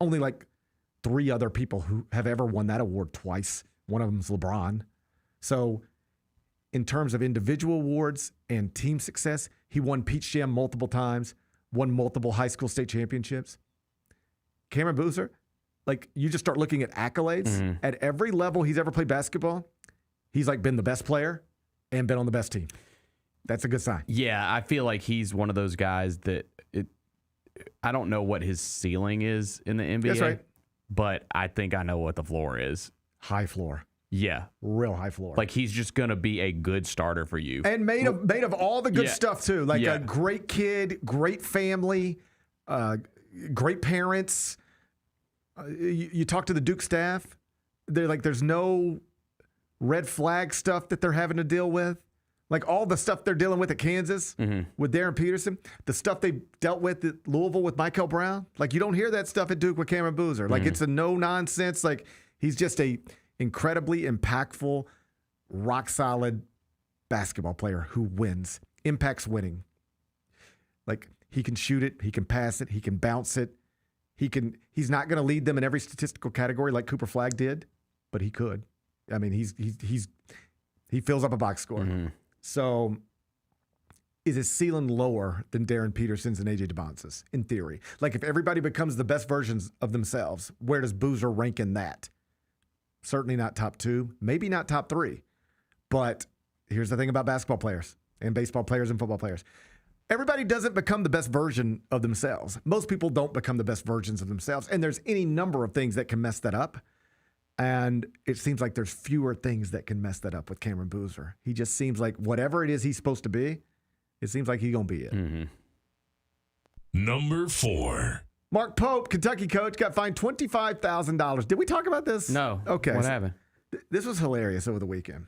Only like 3 other people who have ever won that award twice. One of them is LeBron. So in terms of individual awards and team success, he won Peach Jam multiple times, won multiple high school state championships. Cameron Boozer, like, you just start looking at accolades. At every level he's ever played basketball, he's like been the best player and been on the best team. That's a good sign. Yeah, I feel like he's one of those guys that I don't know what his ceiling is in the NBA. That's right. But I think I know what the floor is. High floor. Yeah. Real high floor. Like, he's just going to be a good starter for you. And made of all the good stuff, too. Like a great kid, great family, great parents. You talk to the Duke staff, they're like, there's no red flag stuff that they're having to deal with. Like all the stuff they're dealing with at Kansas with Darren Peterson, the stuff they dealt with at Louisville with Michael Brown. Like, you don't hear that stuff at Duke with Cameron Boozer. Like, it's a no-nonsense. Like, he's just a incredibly impactful, rock-solid basketball player who wins, impacts winning. Like, he can shoot it, he can pass it, he can bounce it. He's not going to lead them in every statistical category like Cooper Flagg did, but he could. I mean, he fills up a box score. So is his ceiling lower than Darren Peterson's and AJ Dybantsa's, in theory? Like, if everybody becomes the best versions of themselves, where does Boozer rank in that? Certainly not top 2, maybe not top 3. But here's the thing about basketball players and baseball players and football players. Everybody doesn't become the best version of themselves. Most people don't become the best versions of themselves. And there's any number of things that can mess that up. And it seems like there's fewer things that can mess that up with Cameron Boozer. He just seems like whatever it is he's supposed to be, it seems like he's going to be it. Mm-hmm. Number 4. Mark Pope, Kentucky coach, got fined $25,000. Did we talk about this? No. Okay. What happened? This was hilarious over the weekend.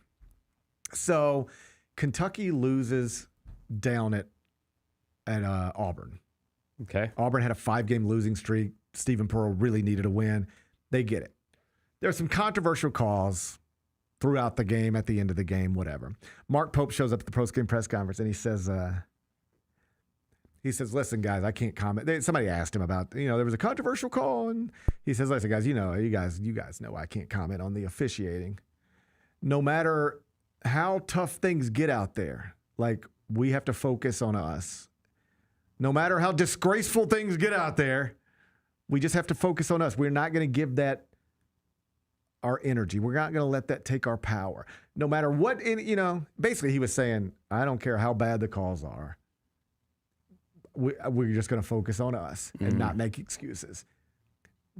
So Kentucky loses down at Auburn. Okay. Auburn had a 5-game losing streak. Stephen Pearl really needed a win. They get it. There's some controversial calls throughout the game, at the end of the game, whatever. Mark Pope shows up at the post-game press conference, and he says, listen, guys, I can't comment. Somebody asked him about, there was a controversial call, and he says, listen, guys, you guys know I can't comment on the officiating. No matter how tough things get out there, like, we have to focus on us. No matter how disgraceful things get out there, we just have to focus on us. We're not going to give that our energy. We're not going to let that take our power. No matter what, basically he was saying, I don't care how bad the calls are. We're just going to focus on us and not make excuses.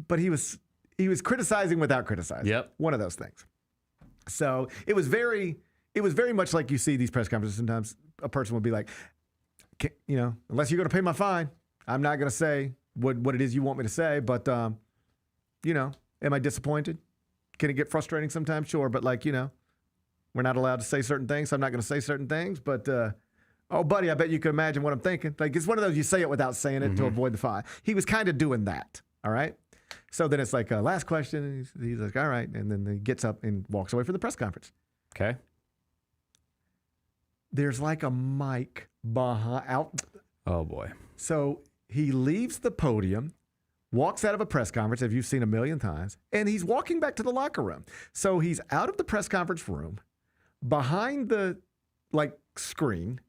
But he was criticizing without criticizing. Yep. One of those things. So it was very much like you see these press conferences. Sometimes a person will be like, unless you're going to pay my fine, I'm not going to say what it is you want me to say. But, am I disappointed? Can it get frustrating sometimes? Sure. But we're not allowed to say certain things. So I'm not going to say certain things. But, oh, buddy, I bet you can imagine what I'm thinking. Like, it's one of those you say it without saying it to avoid the fine. He was kind of doing that. All right. So then it's like, last question. And he's like, all right. And then he gets up and walks away from the press conference. Okay. There's like a mic out. Oh, boy. So he leaves the podium, walks out of a press conference, as you've seen a million times, and he's walking back to the locker room. So he's out of the press conference room, behind the screen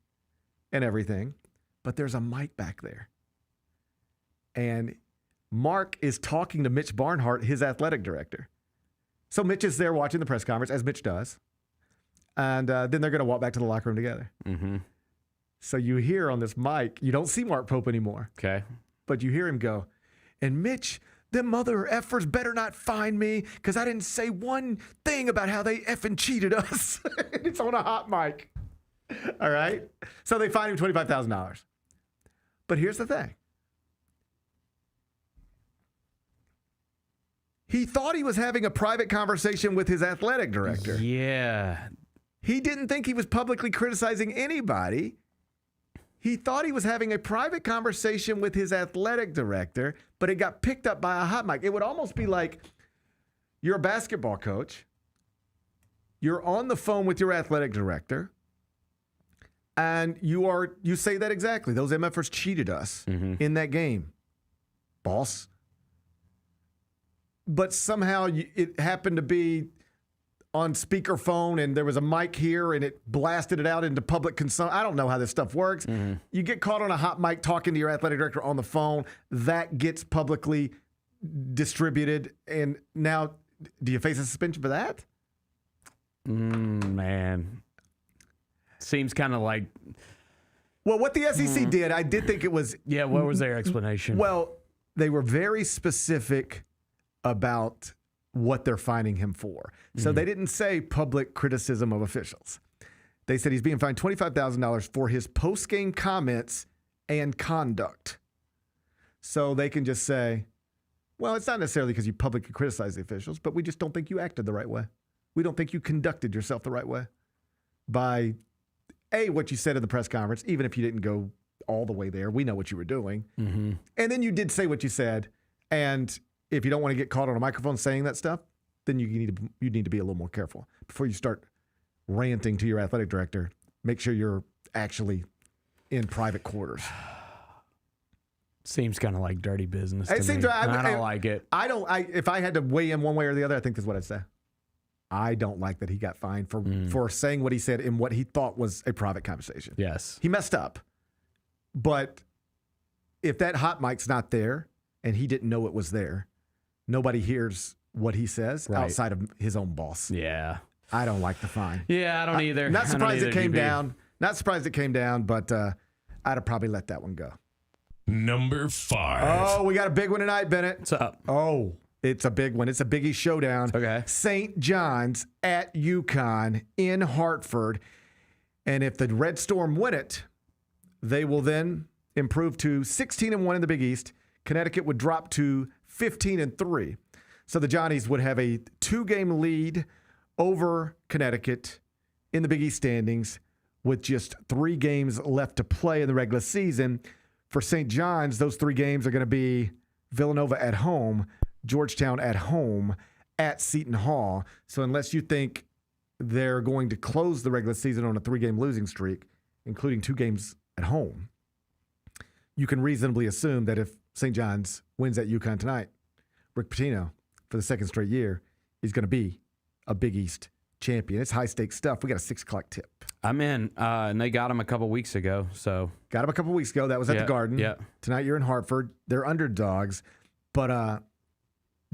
and everything, but there's a mic back there. And Mark is talking to Mitch Barnhart, his athletic director. So Mitch is there watching the press conference, as Mitch does. And then they're going to walk back to the locker room together. Mm-hmm. So you hear on this mic, you don't see Mark Pope anymore. Okay. But you hear him go, and Mitch, them mother effers better not find me because I didn't say one thing about how they effing cheated us. It's on a hot mic. All right? So they fined him $25,000. But here's the thing. He thought he was having a private conversation with his athletic director. Yeah. He didn't think he was publicly criticizing anybody. He thought he was having a private conversation with his athletic director, but it got picked up by a hot mic. It would almost be like you're a basketball coach. You're on the phone with your athletic director, and you say that exactly. Those MFers cheated us in that game, boss. But somehow it happened to be on speakerphone, and there was a mic here, and it blasted it out into public consumption. I don't know how this stuff works. You get caught on a hot mic talking to your athletic director on the phone. That gets publicly distributed, and now do you face a suspension for that? Man. Seems kind of like... Well, what the SEC did, I did think it was... Yeah, what was their explanation? Well, they were very specific about what they're fining him for. So they didn't say public criticism of officials. They said he's being fined $25,000 for his post-game comments and conduct. So they can just say, well, it's not necessarily because you publicly criticize the officials, but we just don't think you acted the right way. We don't think you conducted yourself the right way by, A, what you said in the press conference, even if you didn't go all the way there. We know what you were doing. And then you did say what you said, and if you don't want to get caught on a microphone saying that stuff, then you need to be a little more careful. Before you start ranting to your athletic director, make sure you're actually in private quarters. Seems kind of like dirty business to It seems me. I don't like it. If I had to weigh in one way or the other, I think that's what I'd say. I don't like that he got fined for saying what he said in what he thought was a private conversation. Yes. He messed up. But if that hot mic's not there and he didn't know it was there, nobody hears what he says outside of his own boss. Yeah. I don't like the fine. Yeah, I don't either. Not surprised it came DB. down. Not surprised it came down, but I'd have probably let that one go. Number 5. Oh, we got a big one tonight, Bennett. What's up? Oh, it's a big one. It's a Biggie showdown. Okay. St. John's at UConn in Hartford. And if the Red Storm win it, they will then improve to 16-1 in the Big East. Connecticut would drop to 15-3. So the Johnnies would have a 2-game lead over Connecticut in the Big East standings with just 3 games left to play in the regular season. For St. John's, those 3 games are going to be Villanova at home, Georgetown at home, at Seton Hall. So unless you think they're going to close the regular season on a 3-game losing streak, including 2 games at home, you can reasonably assume that if St. John's wins at UConn tonight, Rick Pitino, for the 2nd straight year, is going to be a Big East champion. It's high-stakes stuff. We got a 6 o'clock tip. I'm in, and they got him a couple weeks ago. So got him a couple weeks ago. That was at the Garden. Yeah. Tonight you're in Hartford. They're underdogs. But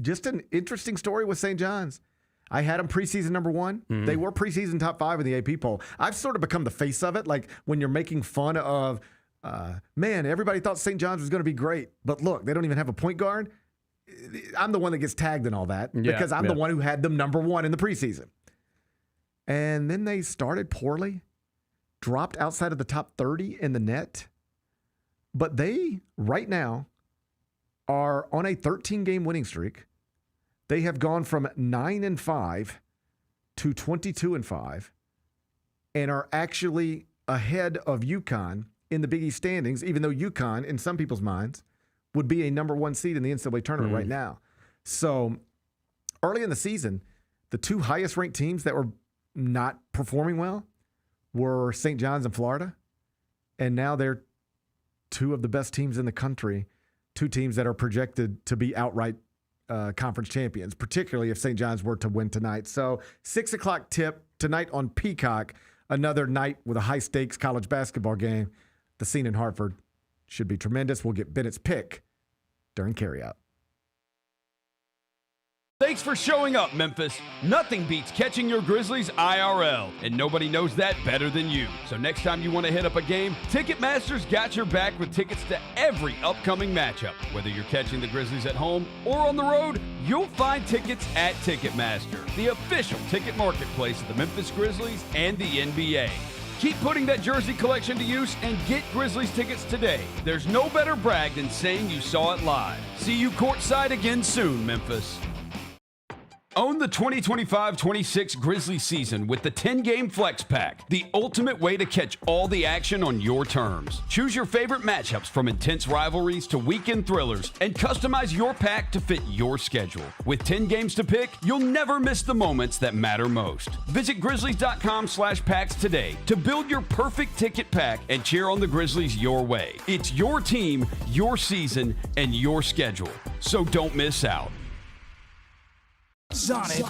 just an interesting story with St. John's. I had them preseason number 1. Mm-hmm. They were preseason top 5 in the AP poll. I've sort of become the face of it. Like when you're making fun of, man, everybody thought St. John's was going to be great. But look, they don't even have a point guard. I'm the one that gets tagged in all that because I'm the one who had them number 1 in the preseason. And then they started poorly, dropped outside of the top 30 in the net. But they, right now, are on a 13-game winning streak. They have gone from 9-5 to 22-5 and are actually ahead of UConn in the Big East standings, even though UConn, in some people's minds, would be a number 1 seed in the NCAA tournament right now. So early in the season, the 2 highest-ranked teams that were not performing well were St. John's and Florida. And now they're 2 of the best teams in the country, 2 teams that are projected to be outright conference champions, particularly if St. John's were to win tonight. So 6 o'clock tip tonight on Peacock, another night with a high-stakes college basketball game. The scene in Hartford should be tremendous. We'll get Bennett's pick during carryout. Thanks for showing up, Memphis. Nothing beats catching your Grizzlies IRL, and nobody knows that better than you. So next time you want to hit up a game, Ticketmaster's got your back with tickets to every upcoming matchup. Whether you're catching the Grizzlies at home or on the road, you'll find tickets at Ticketmaster, the official ticket marketplace of the Memphis Grizzlies and the NBA. Keep putting that jersey collection to use and get Grizzlies tickets today. There's no better brag than saying you saw it live. See you courtside again soon, Memphis. Own the 2025-26 Grizzlies season with the 10-game Flex Pack, the ultimate way to catch all the action on your terms. Choose your favorite matchups from intense rivalries to weekend thrillers and customize your pack to fit your schedule. With 10 games to pick, you'll never miss the moments that matter most. Visit Grizzlies.com/packs today to build your perfect ticket pack and cheer on the Grizzlies your way. It's your team, your season, and your schedule. So don't miss out. Sonic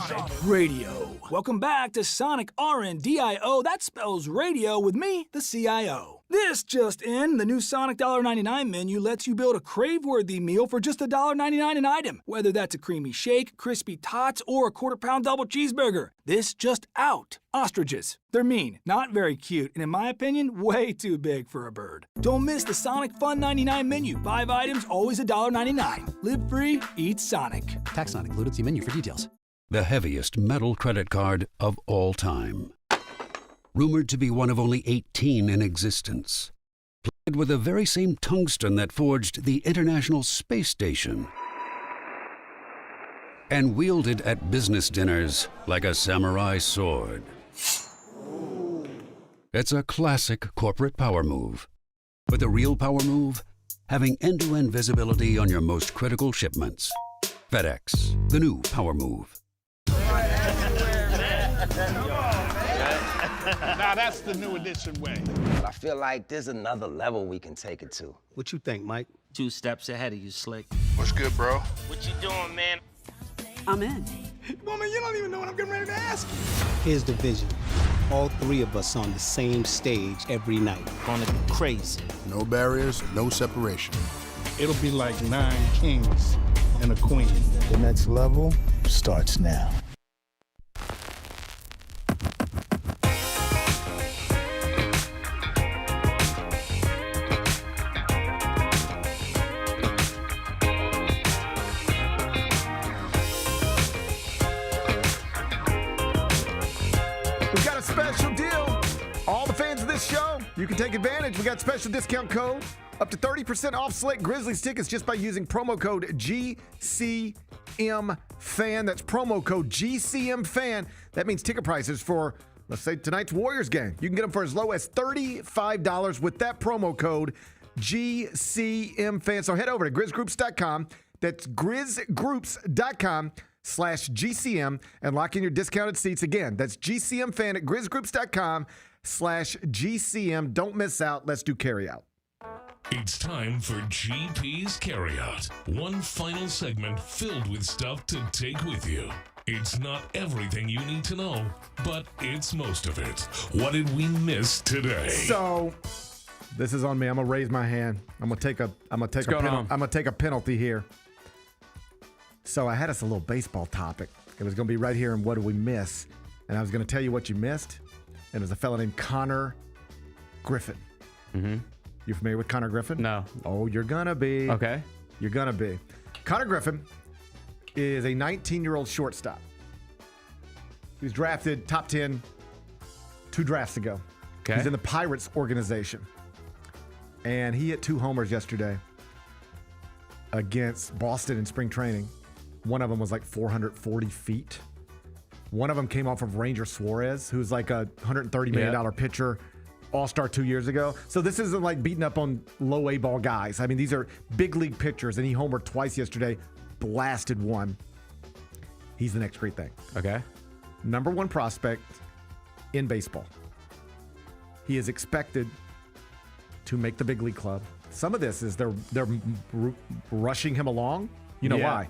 Radio. Welcome back to Sonic RNDIO. That spells radio with me, the CIO. This just in, the new Sonic $1.99 menu lets you build a crave-worthy meal for just $1.99 an item. Whether that's a creamy shake, crispy tots, or a quarter-pound double cheeseburger. This just out. Ostriches. They're mean, not very cute, and in my opinion, way too big for a bird. Don't miss the Sonic Fun 99 menu. 5 items, always $1.99. Live free, eat Sonic. Tax not included. See menu for details. The heaviest metal credit card of all time. Rumored to be one of only 18 in existence. Plated with the very same tungsten that forged the International Space Station. And wielded at business dinners like a samurai sword. It's a classic corporate power move. But the real power move? Having end-to-end visibility on your most critical shipments. FedEx, the new power move. Now that's the new edition way. I feel like there's another level we can take it to. What you think, Mike? 2 steps ahead of you, Slick. What's good, bro? What you doing, man? I'm in. Woman, you don't even know what I'm getting ready to ask. Here's the vision. All three of us on the same stage every night. Gonna be crazy. No barriers, no separation. It'll be like 9 kings and a queen. The next level starts now. We've got a special deal. All the fans of this show, you can take advantage. We got special discount code up to 30% off select Grizzlies tickets just by using promo code GCMFan. That's promo code GCMFan. That means ticket prices for, let's say, tonight's Warriors game. You can get them for as low as $35 with that promo code GCMFan. So head over to grizzgroups.com. That's grizzgroups.com/GCM and lock in your discounted seats. Again, that's GCMFan at grizzgroups.com/GCM. Don't miss out. Let's do carryout. It's time for GP's Carryout. One final segment filled with stuff to take with you. It's not everything you need to know, but it's most of it. What did we miss today? So, this is on me. I'm gonna raise my hand. I'm gonna take a penalty here. So I had us a little baseball topic. It was gonna be right here in What Did We Miss? And I was gonna tell you what you missed. And it was a fella named Connor Griffin. Mm-hmm. You familiar with Connor Griffin? No. Oh, you're gonna be. Okay. You're gonna be. Connor Griffin is a 19-year-old shortstop. He was drafted top 10 2 drafts ago. Okay. He's in the Pirates organization. And he hit 2 homers yesterday against Boston in spring training. One of them was like 440 feet. One of them came off of Ranger Suarez, who's like a $130 million pitcher, all-star 2 years ago. So this isn't like beating up on low A ball guys. I mean, these are big league pitchers, and he homered twice yesterday, blasted one. He's the next great thing. Okay. Number 1 prospect in baseball. He is expected to make the big league club. Some of this is they're rushing him along. You know why?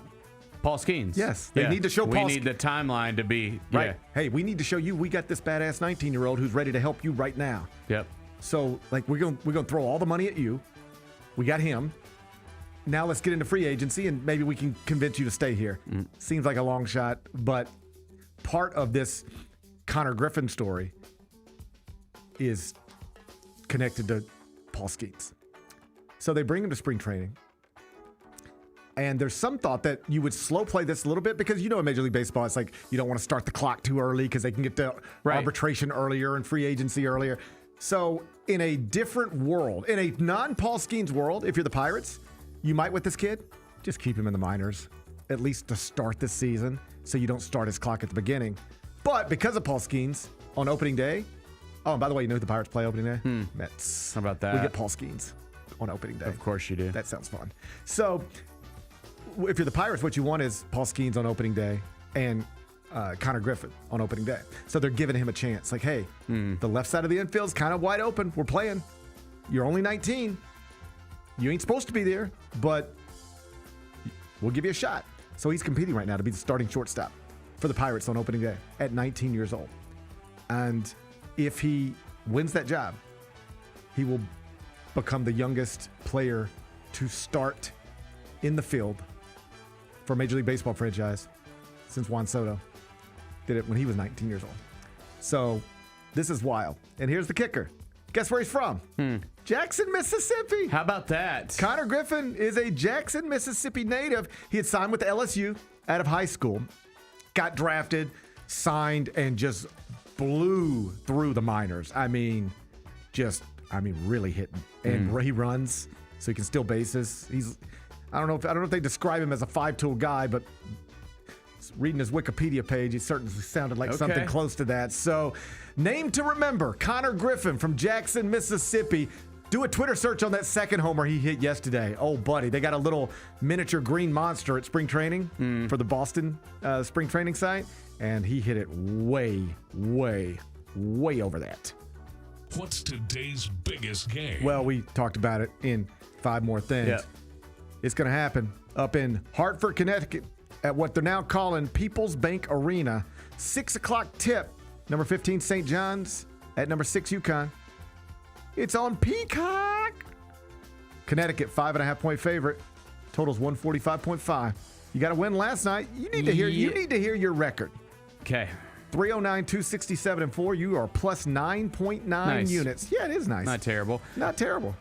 Paul Skeens. Yes, they need to show Paul. We need the timeline to be right. Hey, we need to show you we got this badass 19-year-old who's ready to help you right now. Yep. So like we're gonna throw all the money at you. We got him. Now let's get into free agency and maybe we can convince you to stay here. Seems like a long shot, but part of this Connor Griffin story is connected to Paul Skeens. So they bring him to spring training. And there's some thought that you would slow play this a little bit because in Major League Baseball, it's like you don't want to start the clock too early because they can get to arbitration earlier and free agency earlier. So in a different world, in a non-Paul Skeens world, if you're the Pirates, you might with this kid, just keep him in the minors, at least to start this season so you don't start his clock at the beginning. But because of Paul Skeens, on opening day, oh, and by the way, you know who the Pirates play opening day? Mets. How about that? We get Paul Skeens on opening day. Of course you do. That sounds fun. So if you're the Pirates, what you want is Paul Skeens on opening day and Connor Griffin on opening day. So they're giving him a chance. Like, hey, the left side of the infield's kind of wide open. We're playing. You're only 19. You ain't supposed to be there, but we'll give you a shot. So he's competing right now to be the starting shortstop for the Pirates on opening day at 19 years old. And if he wins that job, he will become the youngest player to start in the field for a Major League Baseball franchise since Juan Soto did it when he was 19 years old. So this is wild. And here's the kicker. Guess where he's from? Jackson, Mississippi. How about that? Connor Griffin is a Jackson, Mississippi native. He had signed with LSU out of high school, got drafted, signed, and just blew through the minors. Really hitting. And he runs, so he can steal bases. I don't know if they describe him as a 5-tool guy, but reading his Wikipedia page, he certainly sounded like something close to that. So, name to remember, Connor Griffin from Jackson, Mississippi. Do a Twitter search on that second homer he hit yesterday. Oh, buddy, they got a little miniature green monster at spring training for the Boston spring training site, and he hit it way, way, way over that. What's today's biggest game? Well, we talked about it in 5 More Things. Yeah. It's going to happen up in Hartford, Connecticut. at what they're now calling People's Bank Arena. 6 o'clock tip. Number 15, St. John's at number 6, UConn. It's on Peacock. Connecticut, 5.5-point favorite. Total's 145.5. You got to win last night. You need to hear. You need to hear your record. Okay. 309, 267, and 4. You are plus 9.9 units. Yeah, it is nice. Not terrible. Not terrible.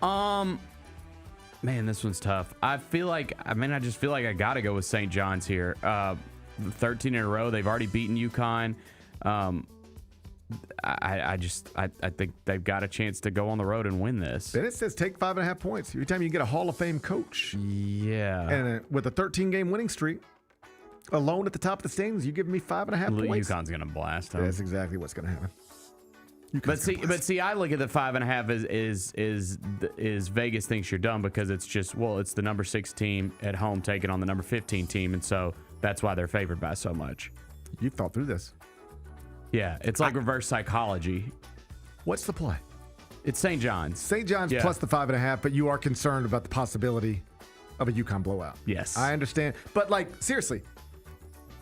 Man, this one's tough. I just feel like I got to go with St. John's here. 13 in a row. They've already beaten UConn. I think they've got a chance to go on the road and win this. Then it says take 5.5 points. Every time you get a Hall of Fame coach. Yeah. And with a 13-game winning streak, alone at the top of the standings, you give me 5.5 points. UConn's going to blast them. That's exactly what's going to happen. But see, I look at the 5.5 is Vegas thinks you're dumb because it's the number 6 team at home taking on the number 15 team, and so that's why they're favored by so much. You've thought through this. Yeah, it's like reverse psychology. What's the play? It's St. John's. St. John's plus the 5.5, but you are concerned about the possibility of a UConn blowout. Yes. I understand. But, seriously,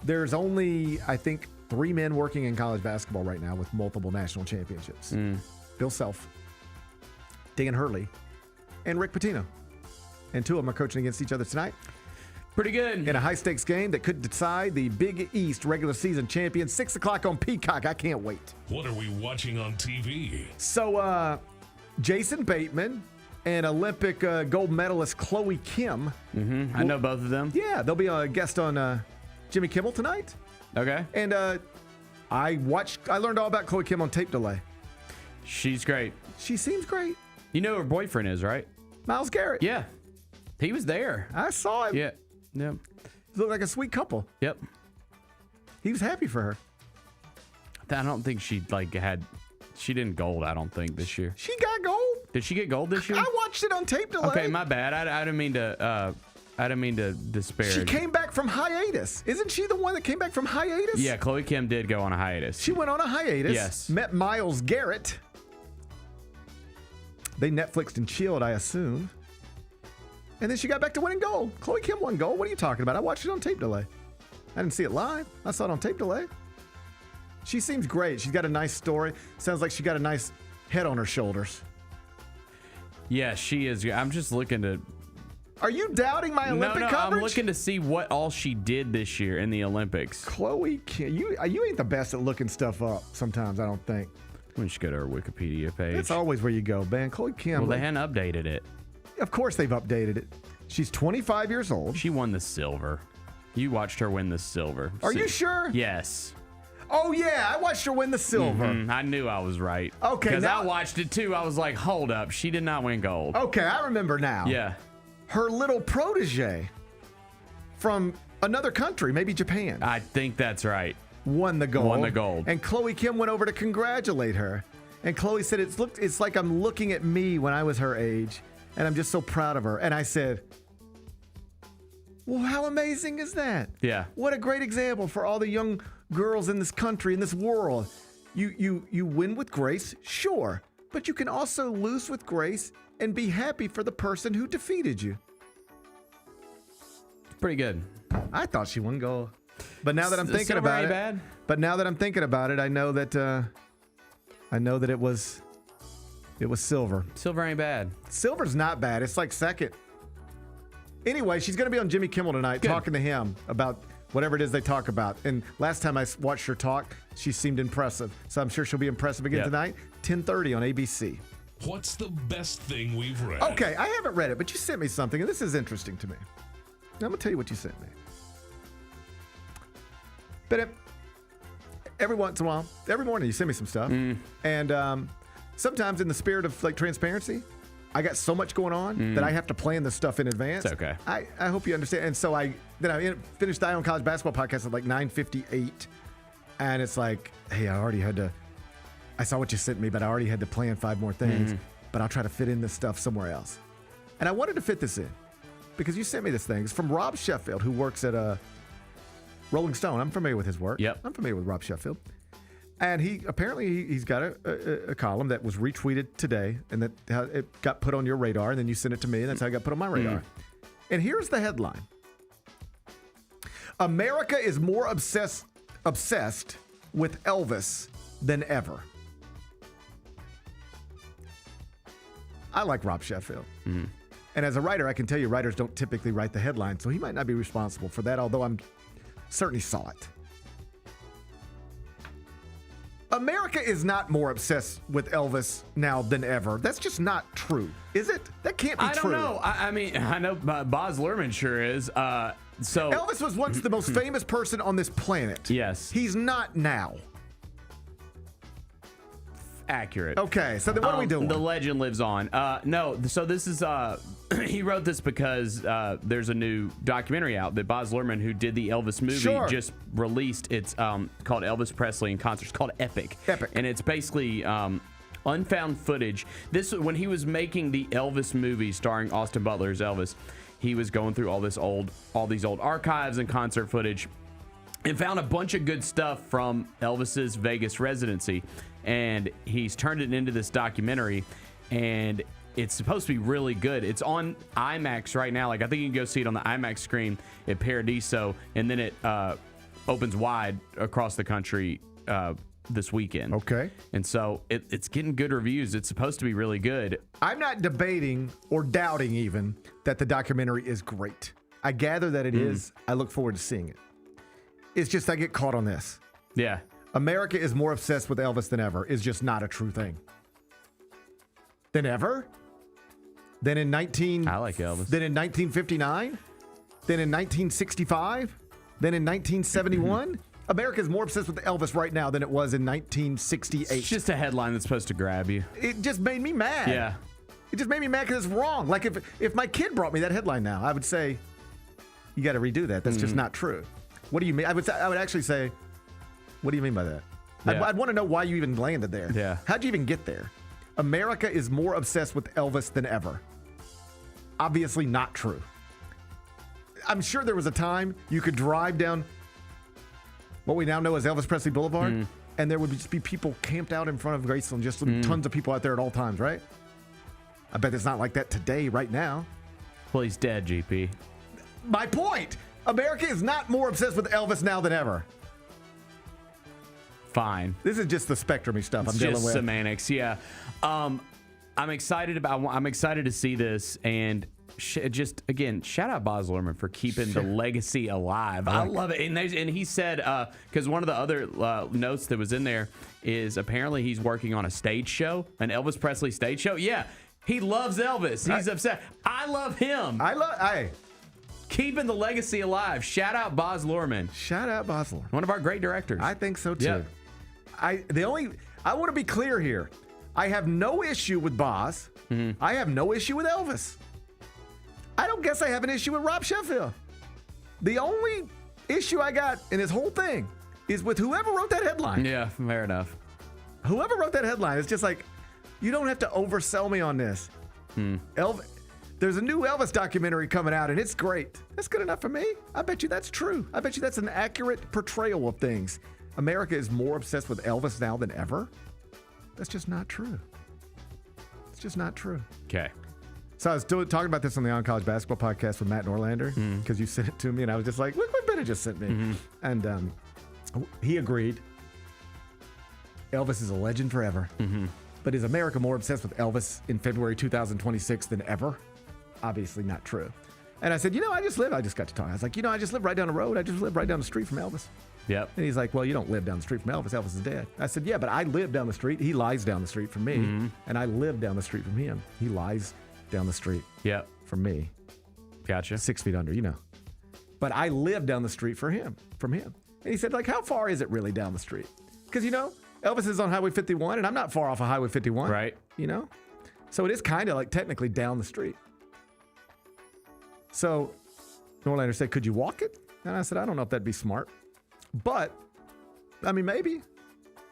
there's only, I think, 3 men working in college basketball right now with multiple national championships. Bill Self, Dan Hurley, and Rick Pitino. And 2 of them are coaching against each other tonight. Pretty good. In a high-stakes game that could decide the Big East regular season champion. 6 o'clock on Peacock. I can't wait. What are we watching on TV? So, Jason Bateman and Olympic gold medalist Chloe Kim. I know both of them. Yeah, they'll be a guest on Jimmy Kimmel tonight. Okay. And I learned all about Chloe Kim on Tape Delay. She's great. She seems great. You know who her boyfriend is, right? Myles Garrett. Yeah. He was there. I saw him. Yeah. Yep. Looked like a sweet couple. Yep. He was happy for her. I don't think she didn't gold, I don't think, this year. She got gold. Did she get gold this year? I watched it on Tape Delay. Okay, my bad. I didn't mean to disparage. She came back from hiatus. Isn't she the one that came back from hiatus? Yeah, Chloe Kim did go on a hiatus. She went on a hiatus. Yes. Met Myles Garrett. They Netflixed and chilled, I assume. And then she got back to winning gold. Chloe Kim won gold. What are you talking about? I watched it on Tape Delay. I didn't see it live. I saw it on Tape Delay. She seems great. She's got a nice story. Sounds like she got a nice head on her shoulders. Yeah, she is. I'm just looking to... Are you doubting my Olympic coverage? I'm looking to see what all she did this year in the Olympics. Chloe Kim, you ain't the best at looking stuff up sometimes, I don't think. We should go to her Wikipedia page. That's always where you go, man. Chloe Kim. Well, they hadn't updated it. Of course they've updated it. She's 25 years old. She won the silver. You watched her win the silver. Are you sure? Yes. Oh, yeah. I watched her win the silver. I knew I was right. Okay. Because I watched it, too. I was like, hold up. She did not win gold. Okay, I remember now. Yeah. Her little protege from another country, maybe Japan. I think that's right. Won the gold. Won the gold. And Chloe Kim went over to congratulate her. And Chloe said, it's like I'm looking at me when I was her age. And I'm just so proud of her. And I said, well, how amazing is that? Yeah. What a great example for all the young girls in this country, in this world. You win with grace, sure. But you can also lose with grace and be happy for the person who defeated you. Pretty good. I thought she won gold. But now that I'm thinking silver about ain't it, bad. But now that I'm thinking about it, I know that it was silver. Silver ain't bad. Silver's not bad. It's like second. Anyway, she's going to be on Jimmy Kimmel tonight talking to him about whatever it is they talk about. And last time I watched her talk, she seemed impressive. So I'm sure she'll be impressive again tonight, 10:30 on ABC. What's the best thing we've read? Okay, I haven't read it, but you sent me something, and this is interesting to me. I'm going to tell you what you sent me. But every once in a while, every morning you send me some stuff. And sometimes in the spirit of transparency, I got so much going on that I have to plan this stuff in advance. It's okay. I hope you understand. And so I finished the Eye on College Basketball podcast at like 9:58. And it's like, hey, I saw what you sent me, but I already had to plan 5 more things. But I'll try to fit in this stuff somewhere else. And I wanted to fit this in because you sent me this thing. It's from Rob Sheffield, who works at Rolling Stone. I'm familiar with his work. Yep. I'm familiar with Rob Sheffield. And he's got a column that was retweeted today, and that it got put on your radar, and then you sent it to me, and that's how it got put on my radar. And here's the headline. America is more obsessed with Elvis than ever. I like Rob Sheffield. Mm-hmm. And as a writer, I can tell you writers don't typically write the headline, so he might not be responsible for that, although I'm certainly saw it. America is not more obsessed with Elvis now than ever. That's just not true, is it? That can't be true. I don't know. I mean, I know Baz Luhrmann sure is. So Elvis was once the most famous person on this planet. Yes. He's not now. Accurate. Okay, so then what are we doing? The legend lives on. No, so this is he wrote this because there's a new documentary out that Baz Luhrmann, who did the Elvis movie, just released. It's called Elvis Presley in Concert. It's called Epic. And it's basically unfound footage. This when he was making the Elvis movie starring Austin Butler as Elvis, he was going through all these old archives and concert footage, and found a bunch of good stuff from Elvis's Vegas residency. And he's turned it into this documentary, and it's supposed to be really good. It's on IMAX right now. Like, I think you can go see it on the IMAX screen at Paradiso, and then it opens wide across the country this weekend. Okay. And so it's getting good reviews. It's supposed to be really good. I'm not debating or doubting even that the documentary is great. I gather that it is. I look forward to seeing it. It's just I get caught on this. Yeah. America is more obsessed with Elvis than ever is just not a true thing. Than ever? Than in I like Elvis. Then in 1959? Then in 1965? Then in 1971? America is more obsessed with Elvis right now than it was in 1968. It's just a headline that's supposed to grab you. It just made me mad. Yeah. It just made me mad because it's wrong. Like if my kid brought me that headline now, I would say, you got to redo that. That's just not true. What do you mean? I would actually say, what do you mean by that? Yeah. I'd want to know why you even landed there. Yeah. How'd you even get there? America is more obsessed with Elvis than ever. Obviously not true. I'm sure there was a time you could drive down what we now know as Elvis Presley Boulevard, and there would just be people camped out in front of Graceland, just tons of people out there at all times, right? I bet it's not like that today, right now. Well, he's dead, GP. My point! America is not more obsessed with Elvis now than ever. Fine. This is just the spectrum-y stuff It's I'm dealing just with. semantics, yeah. I'm excited to see this, and just again, shout out Baz Luhrmann for keeping the legacy alive. I love it. And he said, because one of the other notes that was in there is apparently he's working on a stage show, an Elvis Presley stage show. Yeah, he loves Elvis. He's upset. I love him. Keeping the legacy alive. Shout out Baz Luhrmann. Shout out Baz Luhrmann. One of our great directors. I think so too. Yeah. I want to be clear here. I have no issue with Baz. I have no issue with Elvis. I don't guess I have an issue with Rob Sheffield. The only issue I got in this whole thing is with whoever wrote that headline. Yeah, fair enough. Whoever wrote that headline, it's just like, you don't have to oversell me on this. There's a new Elvis documentary coming out, and it's great. That's good enough for me. I bet you that's true. I bet you that's an accurate portrayal of things. America is more obsessed with Elvis now than ever. That's just not true. It's just not true. Okay. So I was talking about this on the On College Basketball podcast with Matt Norlander, because you sent it to me, and I was just like, look what Bennett just sent me. And he agreed. Elvis is a legend forever. But is America more obsessed with Elvis in February 2026 than ever? Obviously not true. And I said, I just got to talk. I was like, I just live right down the road. I just live right down the street from Elvis. Yep. And he's like, well, you don't live down the street from Elvis. Elvis is dead. I said, yeah, but I live down the street. He lies down the street from me. And I live down the street from him. He lies down the street from me. Gotcha. 6 feet under, But I live down the street from him. And he said, like, how far is it really down the street? Because, Elvis is on Highway 51, and I'm not far off of Highway 51. Right. So it is kind of like technically down the street. So Norlander said, could you walk it? And I said, I don't know if that'd be smart. But, I mean, maybe.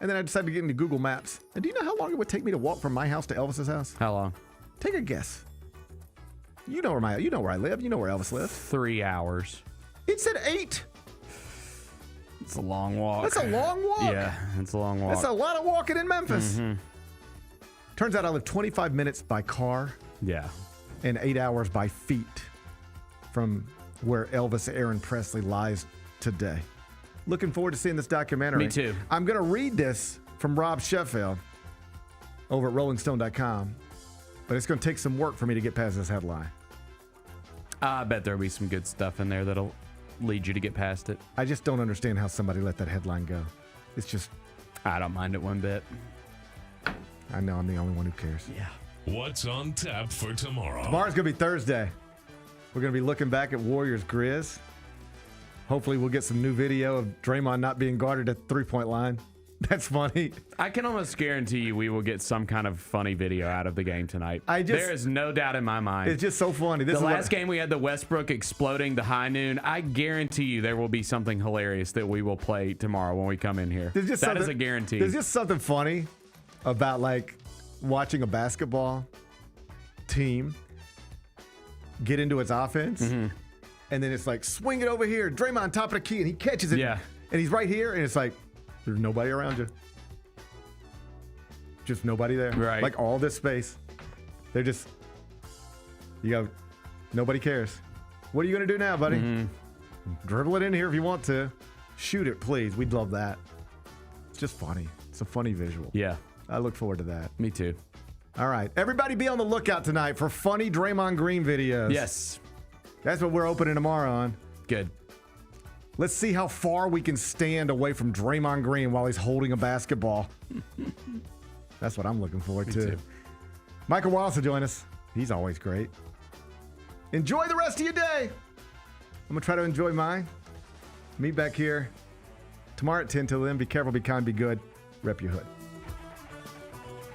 And then I decided to get into Google Maps. And do you know how long it would take me to walk from my house to Elvis's house? How long? Take a guess. You know where I live. You know where Elvis lives. 3 hours. It said 8. It's a long walk. That's a long walk. Yeah, it's a long walk. That's a lot of walking in Memphis. Turns out I live 25 minutes by car. Yeah. And 8 hours by feet from where Elvis Aaron Presley lies today. Looking forward to seeing this documentary. Me too. I'm going to read this from Rob Sheffield over at rollingstone.com, but it's going to take some work for me to get past this headline. I bet there'll be some good stuff in there that'll lead you to get past it. I just don't understand how somebody let that headline go. It's just... I don't mind it one bit. I know I'm the only one who cares. Yeah. What's on tap for tomorrow? Tomorrow's going to be Thursday. We're going to be looking back at Warriors Grizz. Hopefully we'll get some new video of Draymond not being guarded at the three-point line. That's funny. I can almost guarantee you we will get some kind of funny video out of the game tonight. There is no doubt in my mind. It's just so funny. The last game we had the Westbrook exploding the high noon. I guarantee you there will be something hilarious that we will play tomorrow when we come in here. That is a guarantee. There's just something funny about like watching a basketball team get into its offense, and then it's like swing it over here, Draymond top of the key, and he catches it, and he's right here, and it's like there's nobody around you, just nobody there, right? Like all this space, they're just nobody cares. What are you gonna do now, buddy? Dribble it in here if you want to. Shoot it, please. We'd love that. It's just funny. It's a funny visual. Yeah. I look forward to that. Me too. All right. Everybody be on the lookout tonight for funny Draymond Green videos. Yes. That's what we're opening tomorrow on. Good. Let's see how far we can stand away from Draymond Green while he's holding a basketball. That's what I'm looking forward to. Too. Michael Wallace will join us. He's always great. Enjoy the rest of your day. I'm going to try to enjoy mine. Meet back here tomorrow at 10. Till then, be careful, be kind, be good. Rep your hood.